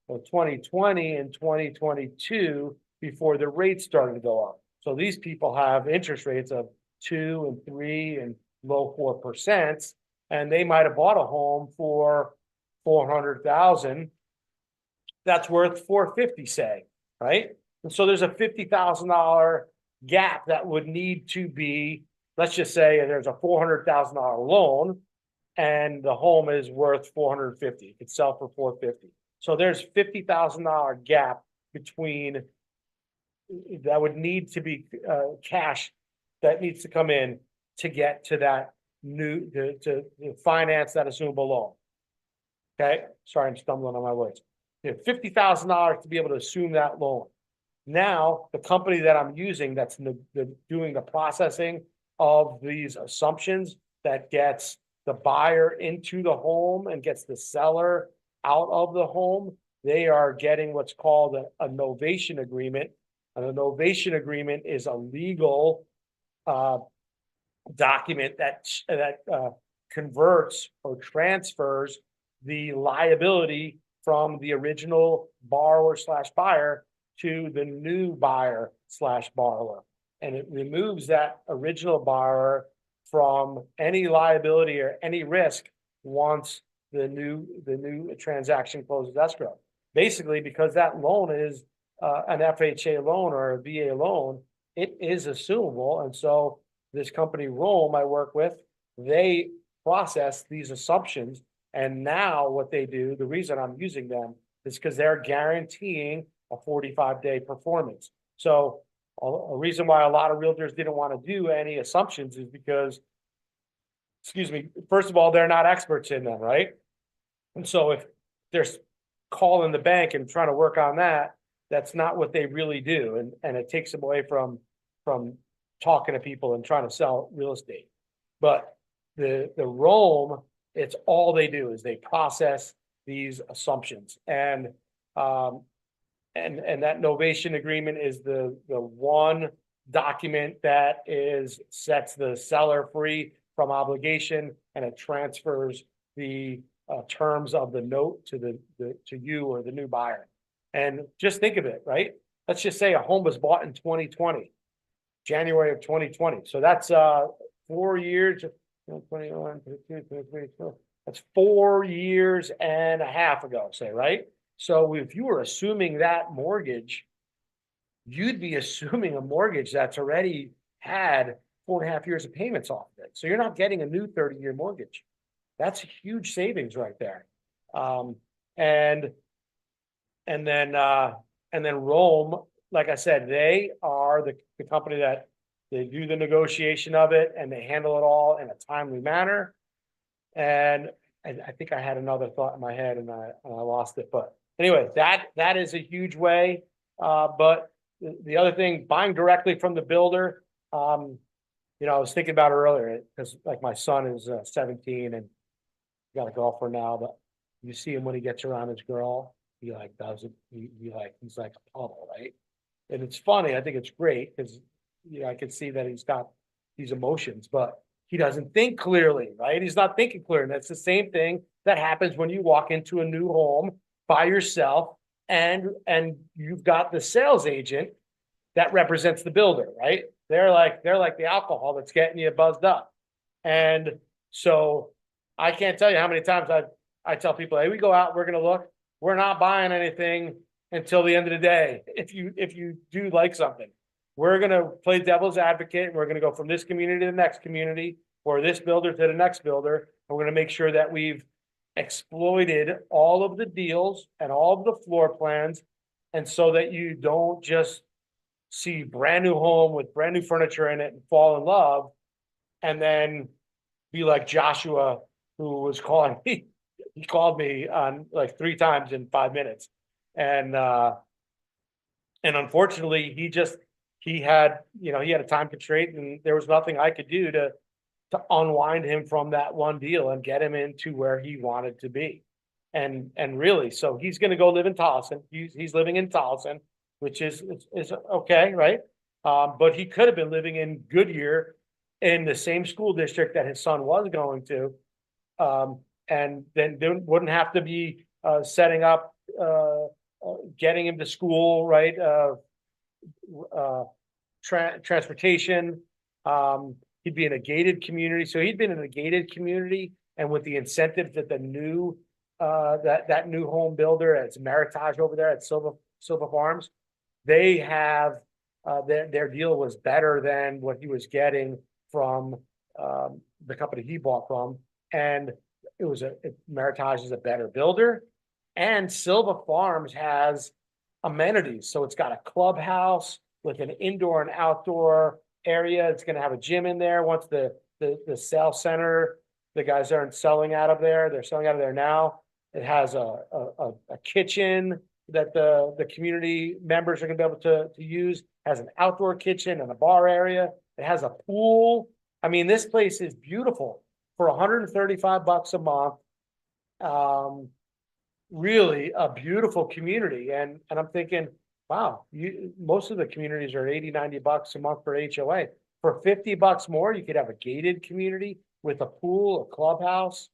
or 2020 and 2022 before the rates started to go up. So these people have interest rates of 2 and 3 and low 4%, and they might have bought a home for 400,000. That's worth 450, say, right? And so there's a $50,000 gap that would need to be, let's just say there's a $400,000 loan and the home is worth 450. It could sell for 450. So there's $50,000 gap between that would need to be cash that needs to come in to get to that new to finance that assumable loan. Okay, sorry, I'm stumbling on my words. You have $50,000 to be able to assume that loan. Now, the company that I'm using that's doing the processing of these assumptions that gets the buyer into the home and gets the seller out of the home, they are getting what's called a novation agreement. And a novation agreement is a legal document that converts or transfers the liability from the original borrower slash buyer to the new buyer slash borrower. And it removes that original borrower from any liability or any risk once the new transaction closes escrow. Basically, because that loan is an FHA loan or a VA loan, it is assumable. And so this company Rome I work with, they process these assumptions. And now what they do, the reason I'm using them is because they're guaranteeing a 45-day performance. So a reason why a lot of realtors didn't want to do any assumptions is because, excuse me, first of all, they're not experts in them, right? And so if they're calling the bank and trying to work on that, that's not what they really do. And it takes them away from talking to people and trying to sell real estate. But the Rome, it's all they do is they process these assumptions. And that novation agreement is the one document that sets the seller free from obligation, and it transfers the terms of the note to you or the new buyer. And just think of it, right? Let's just say a home was bought in 2020, January of 2020. So that's 4 years, 21, 22, 23, 24. That's 4 years and a half ago, say, right? So if you were assuming that mortgage, you'd be assuming a mortgage that's already had 4.5 years of payments off of it. So you're not getting a new 30-year mortgage. That's a huge savings right there. And then Rome, like I said, they are the company that they do the negotiation of it and they handle it all in a timely manner. And I think I had another thought in my head and I lost it. But anyway, that is a huge way. But the other thing, buying directly from the builder, I was thinking about it earlier because like my son is 17 and got a girlfriend now, but you see him when he gets around his girl, he like does it. He's like a puddle, right? And it's funny. I think it's great because I can see that he's got these emotions, but he doesn't think clearly, right? He's not thinking clear. And that's the same thing that happens when you walk into a new home by yourself and you've got the sales agent that represents the builder, right? They're like the alcohol that's getting you buzzed up. And so I can't tell you how many times I tell people, hey, we go out, we're going to look, we're not buying anything until the end of the day. If you do like something, we're going to play devil's advocate. And we're going to go from this community to the next community or this builder to the next builder. And we're going to make sure that we've exploited all of the deals and all of the floor plans. And so that you don't just see brand new home with brand new furniture in it and fall in love and then be like Joshua, who was calling me. He called me on like 3 times in 5 minutes. And unfortunately he had a time constraint and there was nothing I could do to unwind him from that one deal and get him into where he wanted to be. And really, so he's gonna go live in Towson. He's living in Towson, which is okay, right? But he could have been living in Goodyear in the same school district that his son was going to. And then wouldn't have to be setting up getting him to school, right? Transportation. He'd be in a gated community. So he'd been in a gated community, and with the incentives that the new that new home builder, it's Meritage over there at Silva Farms, they have their deal was better than what he was getting from the company he bought from. And it was Meritage is a better builder, and Silva Farms has amenities. So it's got a clubhouse with an indoor and outdoor area. It's going to have a gym in there. Once the sales center, the guys aren't selling out of there. They're selling out of there now. It has a kitchen that the community members are going to be able to use. It has an outdoor kitchen and a bar area. It has a pool. I mean, this place is beautiful for $135 a month. Really a beautiful community. And I'm thinking, wow, most of the communities are $80-90 a month for HOA. For $50 more, you could have a gated community with a pool, a clubhouse,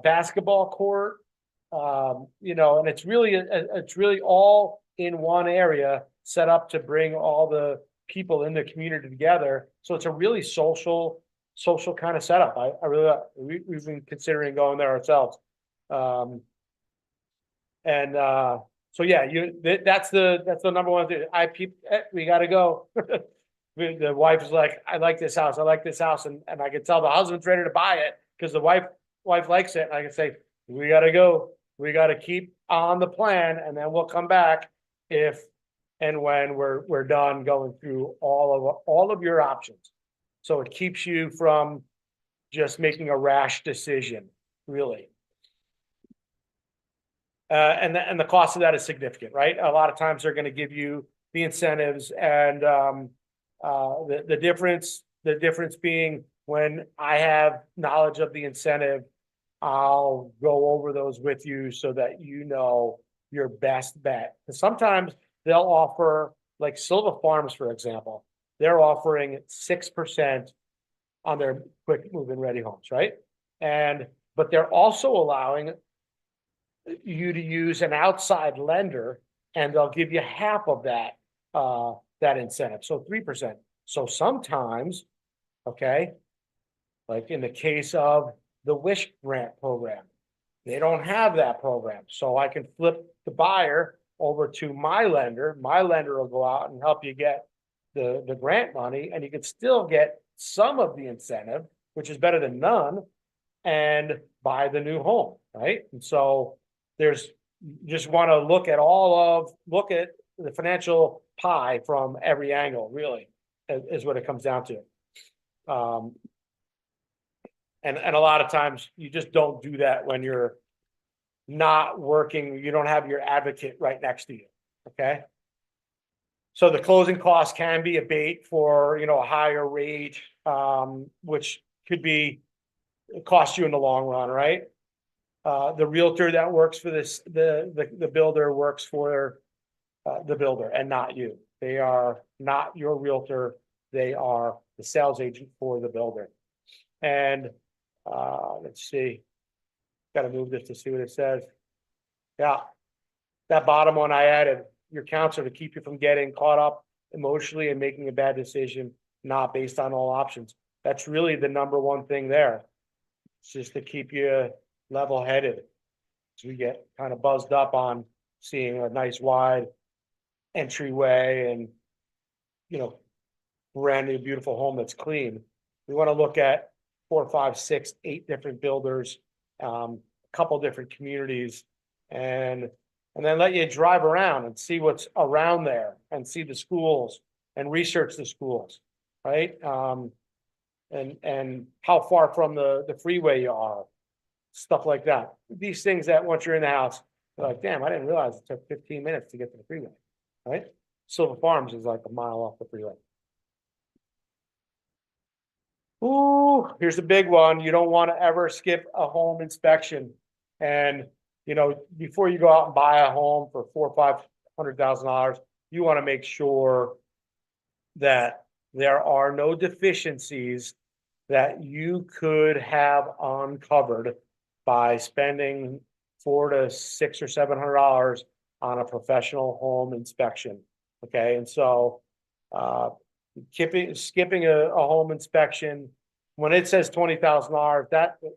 basketball court, you know, and it's really all in one area set up to bring all the people in the community together. So it's a really social kind of setup. We've been considering going there ourselves. So yeah, that's the number one thing. We gotta go. The wife is like, I like this house. And I can tell the husband's ready to buy it because the wife likes it. And I can say, we gotta go. We gotta keep on the plan, and then we'll come back if and when we're done going through all of your options. So it keeps you from just making a rash decision, really. And the cost of that is significant, right? A lot of times they're going to give you the incentives, and the difference being when I have knowledge of the incentive, I'll go over those with you so that you know your best bet. And sometimes they'll offer, like Silva Farms, for example, they're offering 6% on their quick move-in ready homes, right? But they're also allowing you to use an outside lender, and they'll give you half of that incentive, so 3%. So sometimes, okay, like in the case of the Wish Grant program, they don't have that program, so I can flip the buyer over to my lender. My lender will go out and help you get the grant money, and you can still get some of the incentive, which is better than none, and buy the new home, right? And so just want to look at the financial pie from every angle, really, is what it comes down to. And a lot of times you just don't do that when you're not working. You don't have your advocate right next to you. Okay. So the closing costs can be a bait for, a higher rate, which could cost you in the long run, right? The realtor that works for the builder works for the builder and not you. They are not your realtor. They are the sales agent for the builder. And let's see, got to move this to see what it says. Yeah, that bottom one I added, your counselor to keep you from getting caught up emotionally and making a bad decision, not based on all options. That's really the number one thing there. It's just to keep you level-headed. So we get kind of buzzed up on seeing a nice wide entryway and, brand new beautiful home that's clean. We want to look at 4, 5, 6, 8 different builders, a couple different communities, and then let you drive around and see what's around there and see the schools and research the schools, right? And how far from the freeway you are, stuff like that. These things that once you're in the house, you're like, damn, I didn't realize it took 15 minutes to get to the freeway, right? Silva Farms is like a mile off the freeway. Ooh, here's a big one. You don't want to ever skip a home inspection. And you know, before you go out and buy a home for $400,000 or $500,000, you want to make sure that there are no deficiencies that you could have uncovered by spending $400 to $600 or $700 on a professional home inspection. Okay, and so skipping a home inspection when it says $20,000,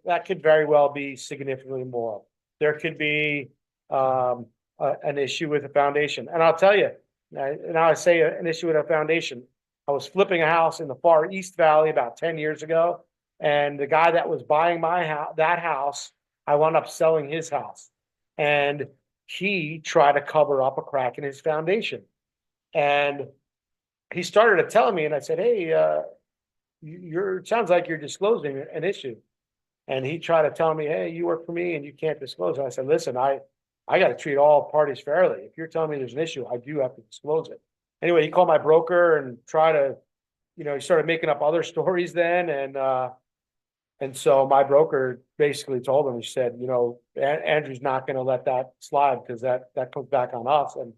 that could very well be significantly more. There could be an issue with the foundation, and I'll tell you. Now I say an issue with a foundation. I was flipping a house in the far East Valley about 10 years ago, and the guy that was buying my house, that house, I wound up selling his house, and he tried to cover up a crack in his foundation, and he started to tell me, and I said, "Hey, it sounds like you're disclosing an issue," and he tried to tell me, "Hey, you work for me, and you can't disclose." And I said, "Listen, I got to treat all parties fairly. If you're telling me there's an issue, I do have to disclose it." Anyway, he called my broker and tried to, you know, he started making up other stories then. And so my broker basically told him, he said, you know, Andrew's not going to let that slide because that comes back on us. And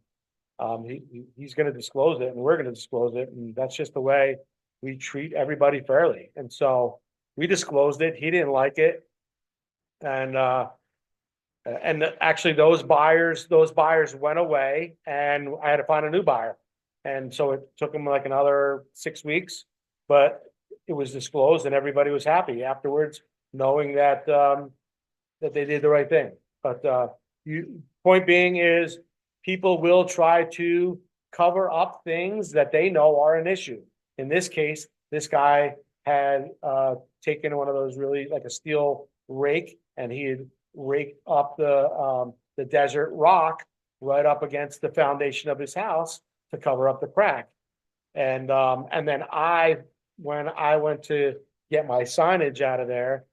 he's going to disclose it and we're going to disclose it. And that's just the way we treat everybody fairly. And so we disclosed it. He didn't like it. And actually those buyers went away and I had to find a new buyer. And so it took them like another 6 weeks, but it was disclosed and everybody was happy afterwards, knowing that that they did the right thing. But point being is people will try to cover up things that they know are an issue. In this case, this guy had taken one of those really like a steel rake, and he had raked up the desert rock right up against the foundation of his house to cover up the crack. And then when I went to get my signage out of there,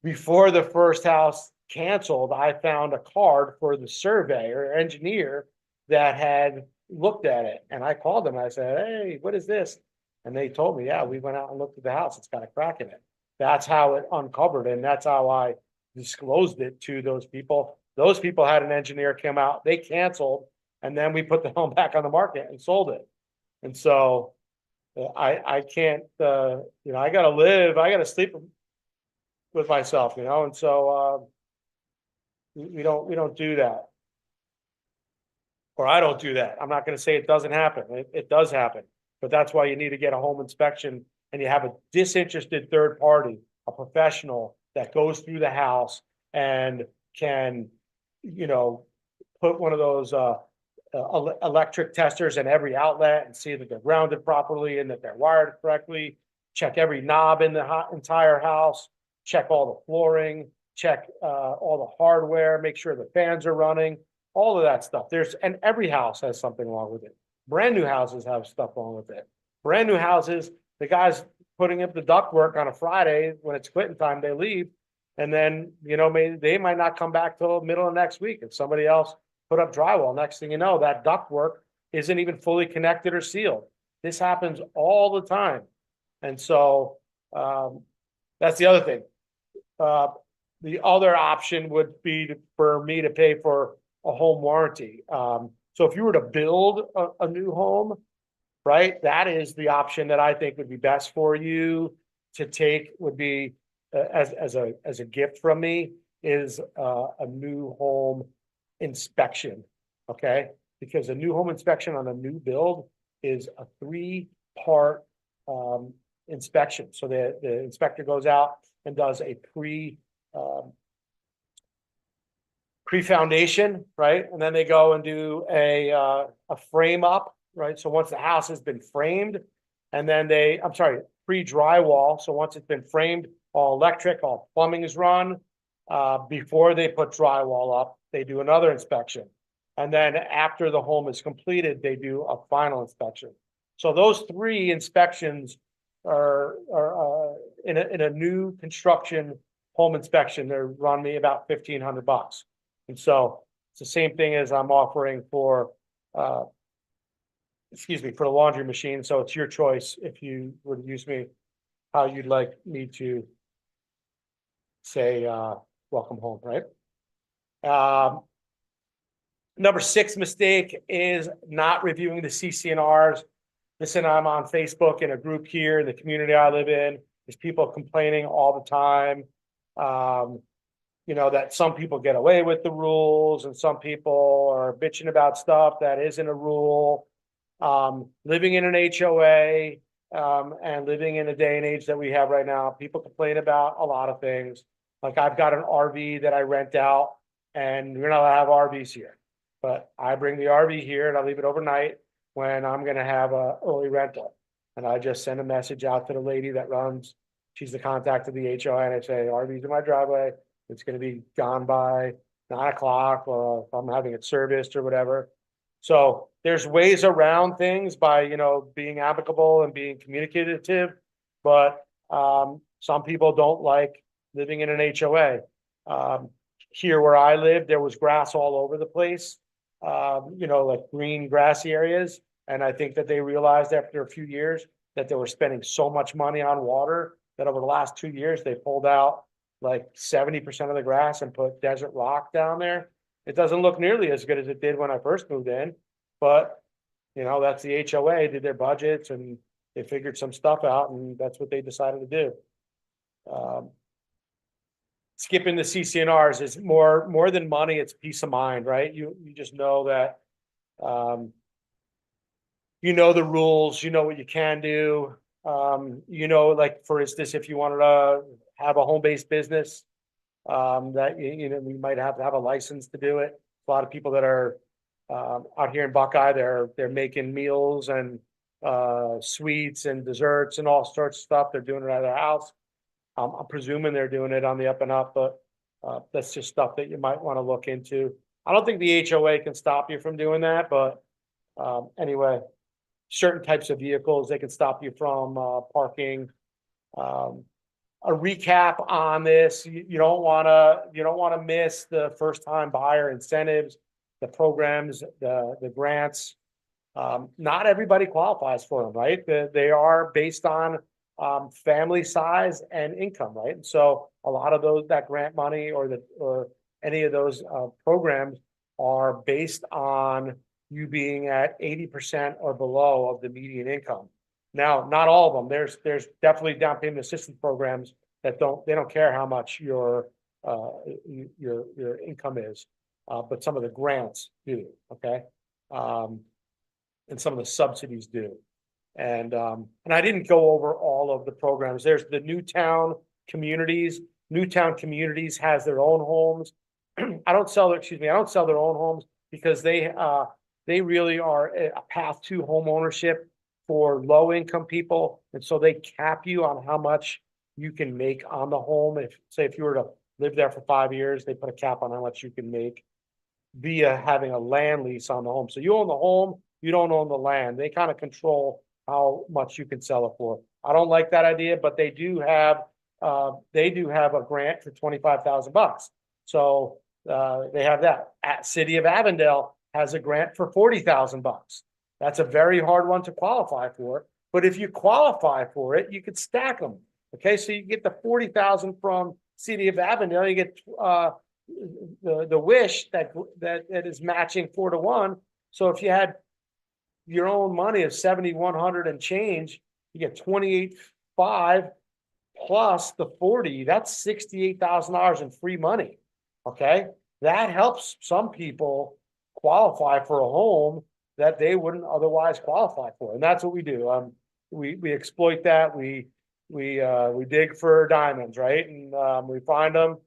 before the first house canceled, I found a card for the surveyor engineer that had looked at it. And I called them. I said, "Hey, what is this?" And they told me, "Yeah, we went out and looked at the house. It's got a crack in it." That's how it uncovered. And that's how I disclosed it to those people. Those people had an engineer come out, they canceled, and then we put the home back on the market and sold it. And so I can't, you know, I got to sleep with myself, you know, and so we don't do that. Or I don't do that. I'm not going to say it doesn't happen. It does happen, but that's why you need to get a home inspection and you have a disinterested third party, a professional that goes through the house and can, you know, put one of those electric testers in every outlet and see that they're grounded properly and that they're wired correctly, check every knob in the entire house, check all the flooring, check all the hardware, make sure the fans are running, all of that stuff. And every house has something wrong with it. Brand new houses have stuff wrong with it. Brand new houses, the guys putting up the ductwork on a Friday when it's quitting time, they leave. And then, you know, they might not come back till middle of next week. If somebody else put up drywall, next thing you know, that ductwork isn't even fully connected or sealed. This happens all the time. And so that's the other thing. The other option would be for me to pay for a home warranty. So if you were to build a new home, right, that is the option that I think would be best for you to take, would be as a gift from me, is a new home inspection. Okay, because a new home inspection on a new build is a 3-part inspection. So the inspector goes out and does a pre-foundation, right? And then they go and do a frame up, right? So once the house has been framed, and then pre-drywall. So once it's been framed, all electric, all plumbing is run. Before they put drywall up, they do another inspection. And then after the home is completed, they do a final inspection. So those 3 inspections are in a new construction home inspection. They run me about $1,500. And so it's the same thing as I'm offering for, for the laundry machine. So it's your choice if you would use me, how you'd like me to say, welcome home, right? Number 6 mistake is not reviewing the CC&Rs. Listen, I'm on Facebook in a group here in the community I live in. There's people complaining all the time. You know, that some people get away with the rules and some people are bitching about stuff that isn't a rule. Living in an HOA, and living in a day and age that we have right now, people complain about a lot of things. Like I've got an RV that I rent out and we're not allowed to have RVs here. But I bring the RV here and I leave it overnight when I'm gonna have a early rental. And I just send a message out to the lady that runs, she's the contact of the HOA, and I say, RV's in my driveway. It's gonna be gone by 9 o'clock, or if I'm having it serviced or whatever. So there's ways around things by, you know, being amicable and being communicative, but some people don't like living in an HOA. Here where I live, there was grass all over the place, you know, like green grassy areas. And I think that they realized after a few years that they were spending so much money on water that over the last 2 years, they pulled out like 70% of the grass and put desert rock down there. It doesn't look nearly as good as it did when I first moved in, but you know, that's the HOA did their budgets and they figured some stuff out and that's what they decided to do. Skipping the CC&Rs is more than money. It's peace of mind, right? You just know that, you know, the rules, you know what you can do. You know, like for instance, if you wanted to have a home-based business, that you know, we might have to have a license to do it. A lot of people that are out here in Buckeye, they're making meals and sweets and desserts and all sorts of stuff. They're doing it at their house. I'm presuming they're doing it on the up and up, but that's just stuff that you might want to look into. I don't think the HOA can stop you from doing that, but anyway, certain types of vehicles, they can stop you from parking. A recap on this, you don't want to miss the first time buyer incentives, the programs, the grants. Not everybody qualifies for them, right? They are based on family size and income, right? And so a lot of those, that grant money or any of those programs are based on you being at 80% or below of the median income. Now, not all of them. There's definitely down payment assistance programs that they don't care how much your income is, but some of the grants do, okay, and some of the subsidies do. And I didn't go over all of the programs. There's the Newtown Communities. Newtown Communities has their own homes. I don't sell their own homes because they really are a path to home ownership for low income people. And so they cap you on how much you can make on the home. If you were to live there for 5 years, they put a cap on how much you can make via having a land lease on the home. So you own the home, you don't own the land. They kind of control how much you can sell it for. I don't like that idea, but they do have a grant for $25,000. So they have that. At City of Avondale has a grant for $40,000. That's a very hard one to qualify for. But if you qualify for it, you could stack them. Okay, so you get the 40,000 from City of Avondale. You get the wish that is matching 4 to 1. So if you had your own money of 7,100 and change, you get 28,500 plus the 40. That's $68,000 in free money. Okay, that helps some people qualify for a home that they wouldn't otherwise qualify for, and that's what we do. We exploit that. We dig for diamonds, right? And we find them.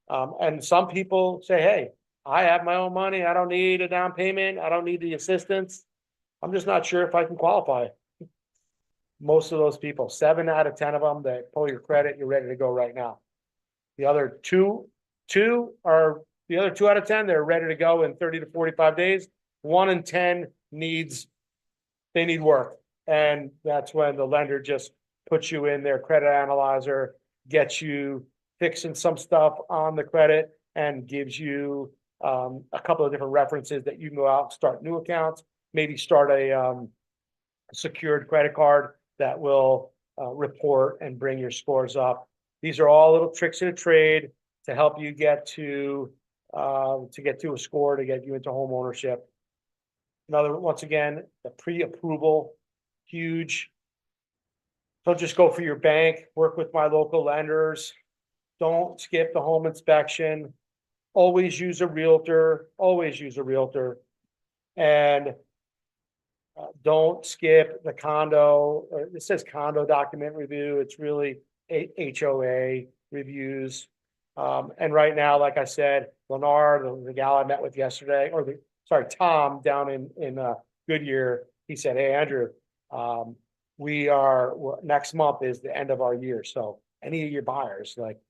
And some people say, "Hey, I have my own money. I don't need a down payment. I don't need the assistance. I'm just not sure if I can qualify." Most of those people, 7 out of 10 of them, that pull your credit, you're ready to go right now. The other two out of 10, they're ready to go in 30 to 45 days. 1 in 10 need work. And that's when the lender just puts you in their credit analyzer, gets you fixing some stuff on the credit, and gives you a couple of different references that you can go out and start new accounts, maybe start a secured credit card that will report and bring your scores up. These are all little tricks of the trade to help you get to to get to a score to get you into home ownership. Once again, the pre-approval, huge. Don't just go for your bank, work with my local lenders. Don't skip the home inspection. Always use a realtor, always use a realtor. And don't skip the condo, it says condo document review. It's really HOA reviews. And right now, like I said, Lennar, the gal I met with yesterday, Tom down in Goodyear, he said, "Hey, Andrew, next month is the end of our year. So any of your buyers, like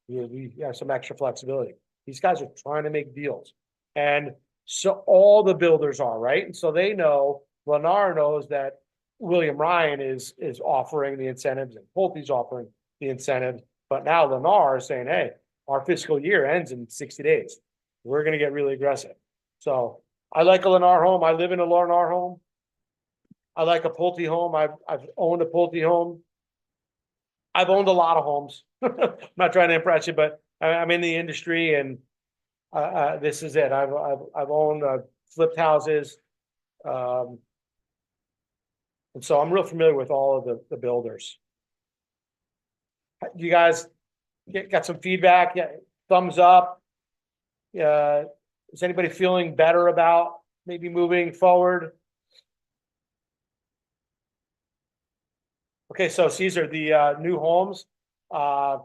we have some extra flexibility." These guys are trying to make deals. And so all the builders are, right? And so they know, Lennar knows that William Ryan is offering the incentives and Pulte's offering the incentives. But now Lennar is saying, "Hey, our fiscal year ends in 60 days. We're going to get really aggressive." So I like a Lennar home. I live in a Lennar home. I like a Pulte home. I've owned a Pulte home. I've owned a lot of homes. I'm not trying to impress you, but I'm in the industry, and this is it. I've owned flipped houses, and so I'm real familiar with all of the builders. You guys got some feedback? Yeah, thumbs up. Is anybody feeling better about maybe moving forward? Okay, so these are the new homes. The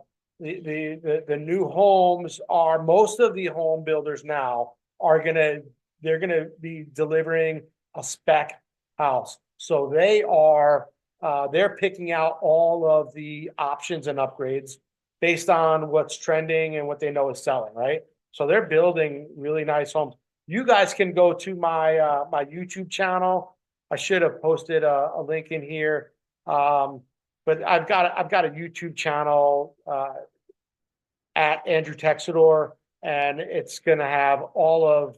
new homes are, most of the home builders now are they're gonna be delivering a spec house. So they're picking out all of the options and upgrades based on what's trending and what they know is selling, right? So they're building really nice homes. You guys can go to my my YouTube channel. I should have posted a link in here. But I've got a YouTube channel at Andrew Texidor, and it's going to have all of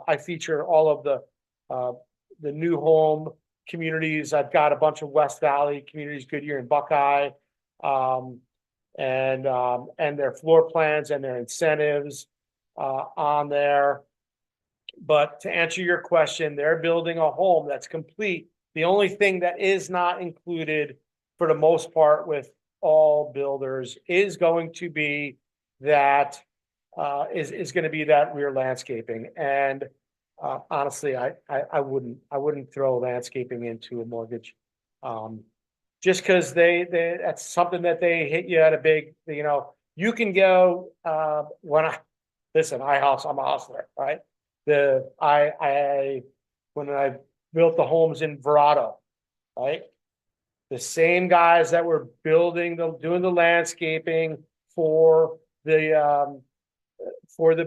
I feature all of the new home communities. I've got a bunch of West Valley communities, Goodyear and Buckeye, and their floor plans and their incentives on there. But to answer your question, they're building a home that's complete. The only thing that is not included for the most part with all builders is going to be that is going to be that rear landscaping. And honestly, I wouldn't throw landscaping into a mortgage, just because that's something that they hit you at a big, you can go I'm a hustler, right? When I built the homes in Verado, right? The same guys that were doing the landscaping for the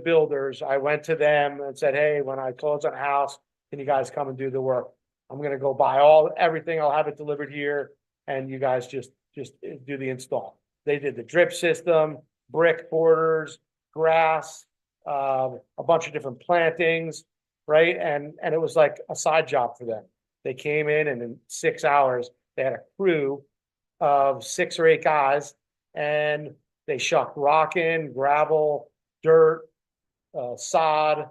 builders, I went to them and said, "Hey, when I close on a house, can you guys come and do the work? I'm going to go buy everything. I'll have it delivered here, and you guys just do the install." They did the drip system, brick borders, grass, a bunch of different plantings, right? And it was like a side job for them. They came in, and in 6 hours, they had a crew of 6 or 8 guys, and they shucked rock in, gravel, dirt, sod,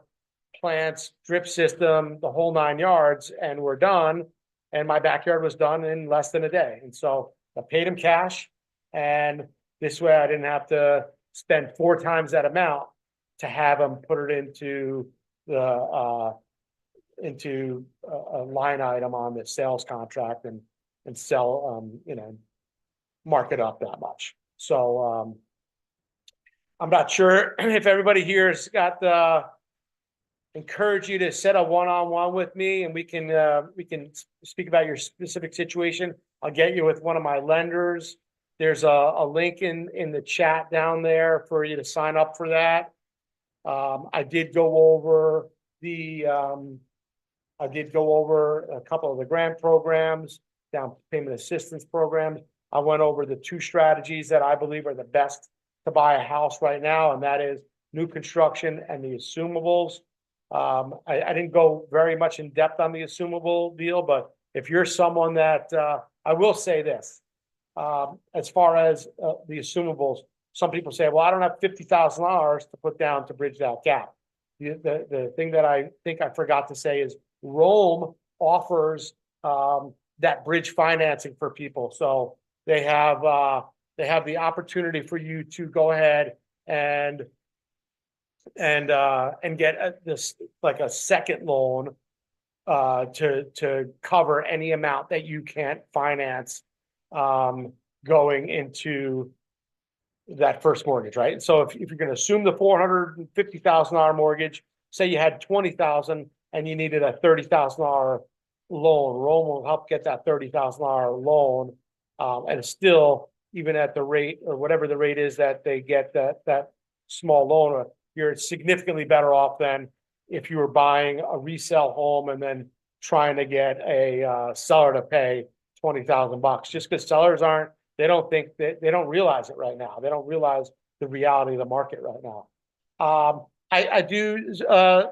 plants, drip system, the whole 9 yards, and we're done. And my backyard was done in less than a day. And so I paid them cash, and this way I didn't have to spend 4 times that amount to have them put it into a line item on the sales contract and sell, mark it up that much. So I'm not sure if everybody here has got encourage you to set a one-on-one with me, and we can speak about your specific situation. I'll get you with one of my lenders. There's a link in the chat down there for you to sign up for that. I did go over a couple of the grant programs, down payment assistance programs. I went over the 2 strategies that I believe are the best to buy a house right now, and that is new construction and the assumables. I didn't go very much in depth on the assumable deal, but if you're someone that, I will say this, as far as the assumables, some people say, "Well, I don't have $50,000 to put down to bridge that gap." the thing that I think I forgot to say is Rome offers that bridge financing for people. So they have the opportunity for you to go ahead and get this like a second loan to cover any amount that you can't finance going into that first mortgage, right? And so if you're going to assume the $450,000 mortgage, say you had 20,000 and you needed a $30,000 loan, Rome will help get that $30,000 loan, and still, even at the rate or whatever the rate is that they get that small loan, you're significantly better off than if you were buying a resale home and then trying to get a seller to pay $20,000, just because sellers aren't. They don't think that they don't realize it right now. They don't realize the reality of the market right now. I do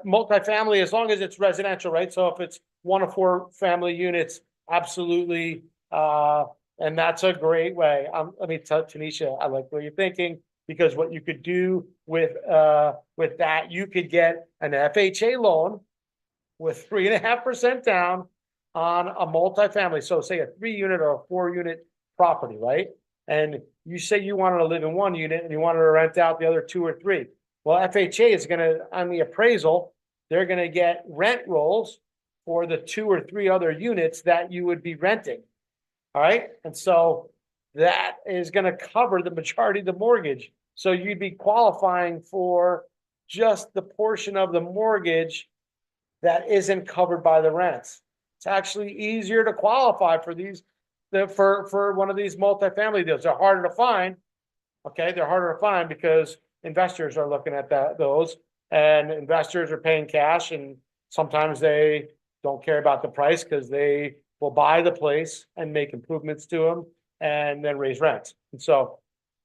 multifamily as long as it's residential, right? So if it's 1 or 4 family units, absolutely. And that's a great way. Let me tell Tanisha, I like what you're thinking, because what you could do with that, you could get an FHA loan with 3.5% down on a multifamily. So say a 3-unit or a 4-unit property, right? And you say you wanted to live in 1 unit and you wanted to rent out the other 2 or 3. Well, FHA is going to, on the appraisal, they're going to get rent rolls for the 2 or 3 other units that you would be renting. All right. And so that is going to cover the majority of the mortgage. So you'd be qualifying for just the portion of the mortgage that isn't covered by the rents. It's actually easier to qualify for these for one of these multifamily deals. They're harder to find. Okay, they're harder to find because investors are looking at those, and investors are paying cash, and sometimes they don't care about the price because they will buy the place and make improvements to them and then raise rents. And so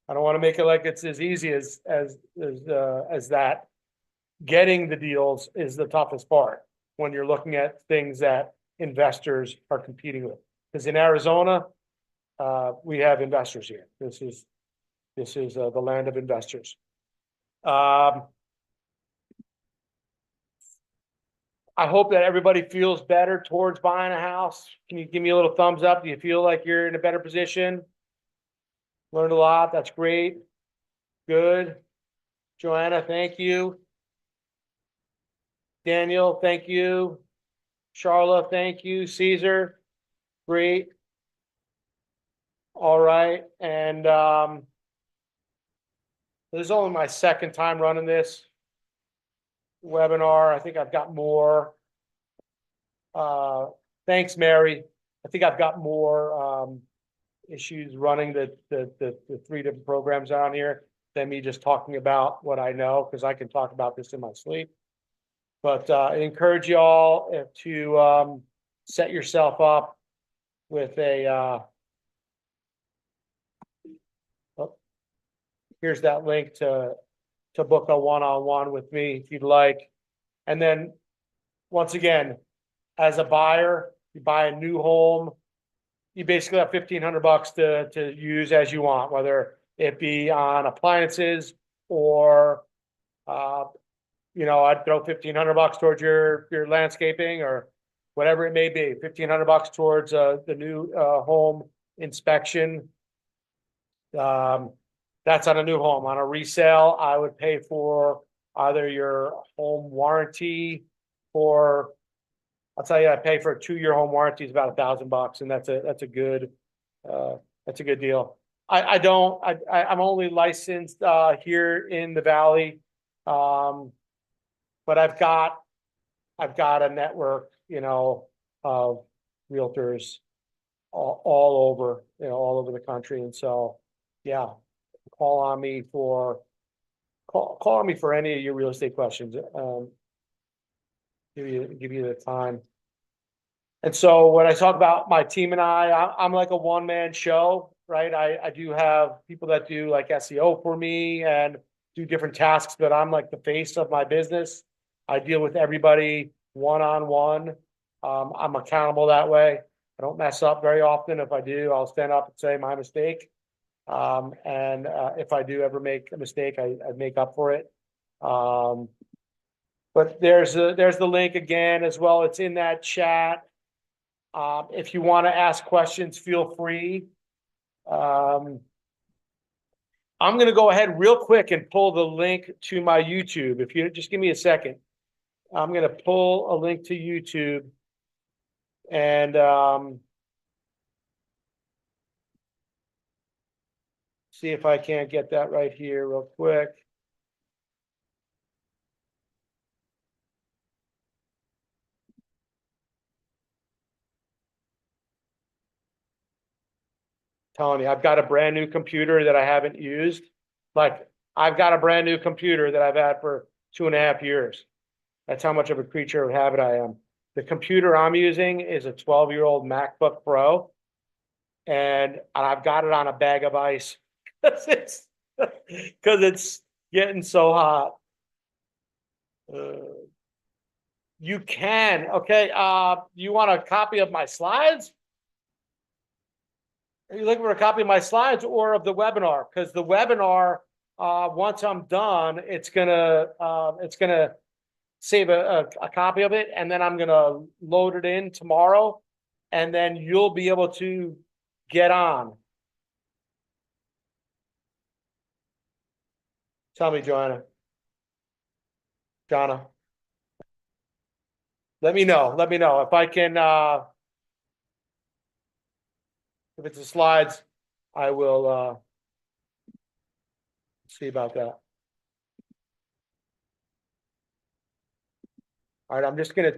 I don't want to make it like it's as easy as that. Getting the deals is the toughest part when you're looking at things that investors are competing with. Because in Arizona, we have investors here. This is the land of investors. I hope that everybody feels better towards buying a house. Can you give me a little thumbs up? Do you feel like you're in a better position? Learned a lot. That's great. Good. Joanna, thank you. Daniel, thank you. Charla, thank you. Caesar, great. All right. And this is only my second time running this webinar. I think I've got more. Thanks, Mary. I think I've got more issues running the 3 different programs on here than me just talking about what I know, because I can talk about this in my sleep. But I encourage you all to set yourself up with a here's that link to book a one-on-one with me if you'd like. And then once again, as a buyer, you buy a new home, you basically have $1,500 to use as you want, whether it be on appliances or I'd throw $1,500 towards your landscaping or whatever it may be. $1,500 towards the new home inspection. That's on a new home. On a resale, I would pay for either your home warranty, or I'll tell you, I pay for a 2-year home warranty is about $1,000, and that's a good deal. I'm only licensed here in the Valley, but I've got a network, of realtors all over the country, and so yeah. Call on me for any of your real estate questions. Give you the time. And so when I talk about my team and I'm like a one-man show, right? I do have people that do like SEO for me and do different tasks, but I'm like the face of my business. I deal with everybody one-on-one. I'm accountable that way. I don't mess up very often. If I do, I'll stand up and say my mistake. And if I do ever make a mistake, I make up for it. But there's the link again as well. It's in that chat. If you want to ask questions, feel free. I'm going to go ahead real quick and pull the link to my YouTube. If you just give me a second, I'm going to pull a link to YouTube and see if I can't get that right here real quick. Telling you, I've got a brand new computer that I haven't used. Like, I've got a brand new computer that I've had for 2.5 years. That's how much of a creature of habit I am. The computer I'm using is a 12-year-old MacBook Pro, and I've got it on a bag of ice because it's getting so hot. You can, okay. You want a copy of my slides? Are you looking for a copy of my slides or of the webinar? Because the webinar, once I'm done, it's gonna save a copy of it, and then I'm gonna load it in tomorrow, and then you'll be able to get on. Tell me, Joanna. Jonna. Let me know. Let me know if I can. If it's the slides, I will see about that. All right, I'm just gonna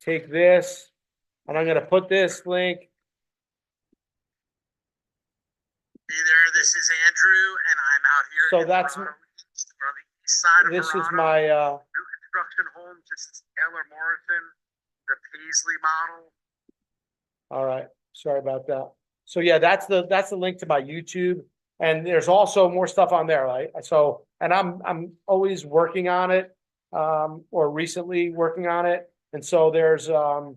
take this and I'm gonna put this link. Hey there, this is Andrew, and I'm out here. So in that's Toronto, East, on the east side of this is Toronto. my New construction homes. This is Taylor Morrison, the Paisley model. all right, sorry about that. So yeah, that's the link to my YouTube, and there's also more stuff on there, right? So, and I'm always working on it, or recently working on it, and so there's going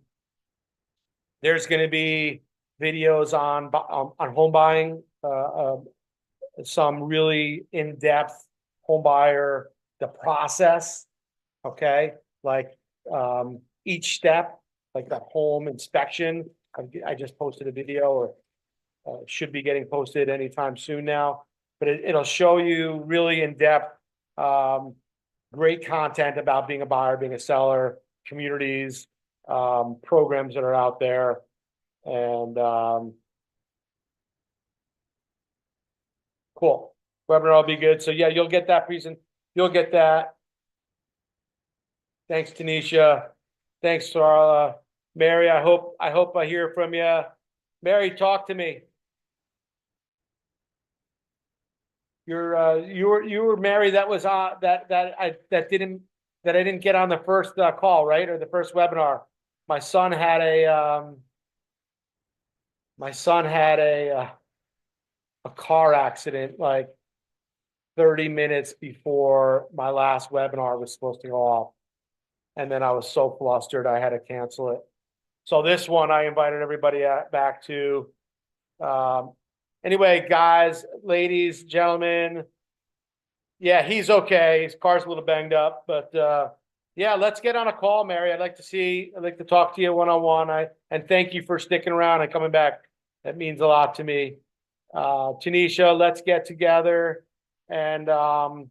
to be videos on home buying, some really in-depth home buyer, the process, okay, like each step, like the home inspection. I just posted a video, or should be getting posted anytime soon now, but it'll show you really in-depth, great content about being a buyer, being a seller, communities, programs that are out there, and cool. Webinar will be good. So yeah, you'll get that you'll get that. Thanks, Tanisha. Thanks, Sarla. Mary, I hope I hear from you. Mary, talk to me. You were Mary that was on that I didn't get on the first call, right? Or the first webinar. My son had a car accident like 30 minutes before my last webinar was supposed to go off. And then I was so flustered, I had to cancel it. So this one, I invited everybody back to. Anyway, guys, ladies, gentlemen, yeah, he's okay. His car's a little banged up, but yeah, let's get on a call, Mary. I'd like to talk to you one-on-one. And thank you for sticking around and coming back. That means a lot to me. Tanisha, let's get together, and I'm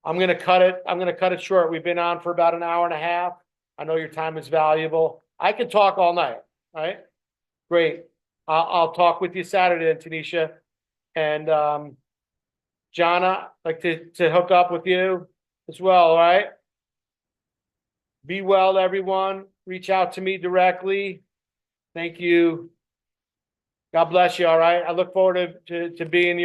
gonna cut it short. We've been on for about an hour and a half. I know your time is valuable. I can talk all night. All right, great. I'll talk with you Saturday, Tanisha, and Jonna, I'd like to hook up with you as well. All right. Be well, everyone. Reach out to me directly. Thank you. God bless you. All right. I look forward to being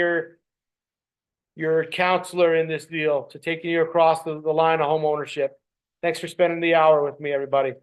your counselor in this deal, to taking you across the line of home ownership. Thanks for spending the hour with me, everybody.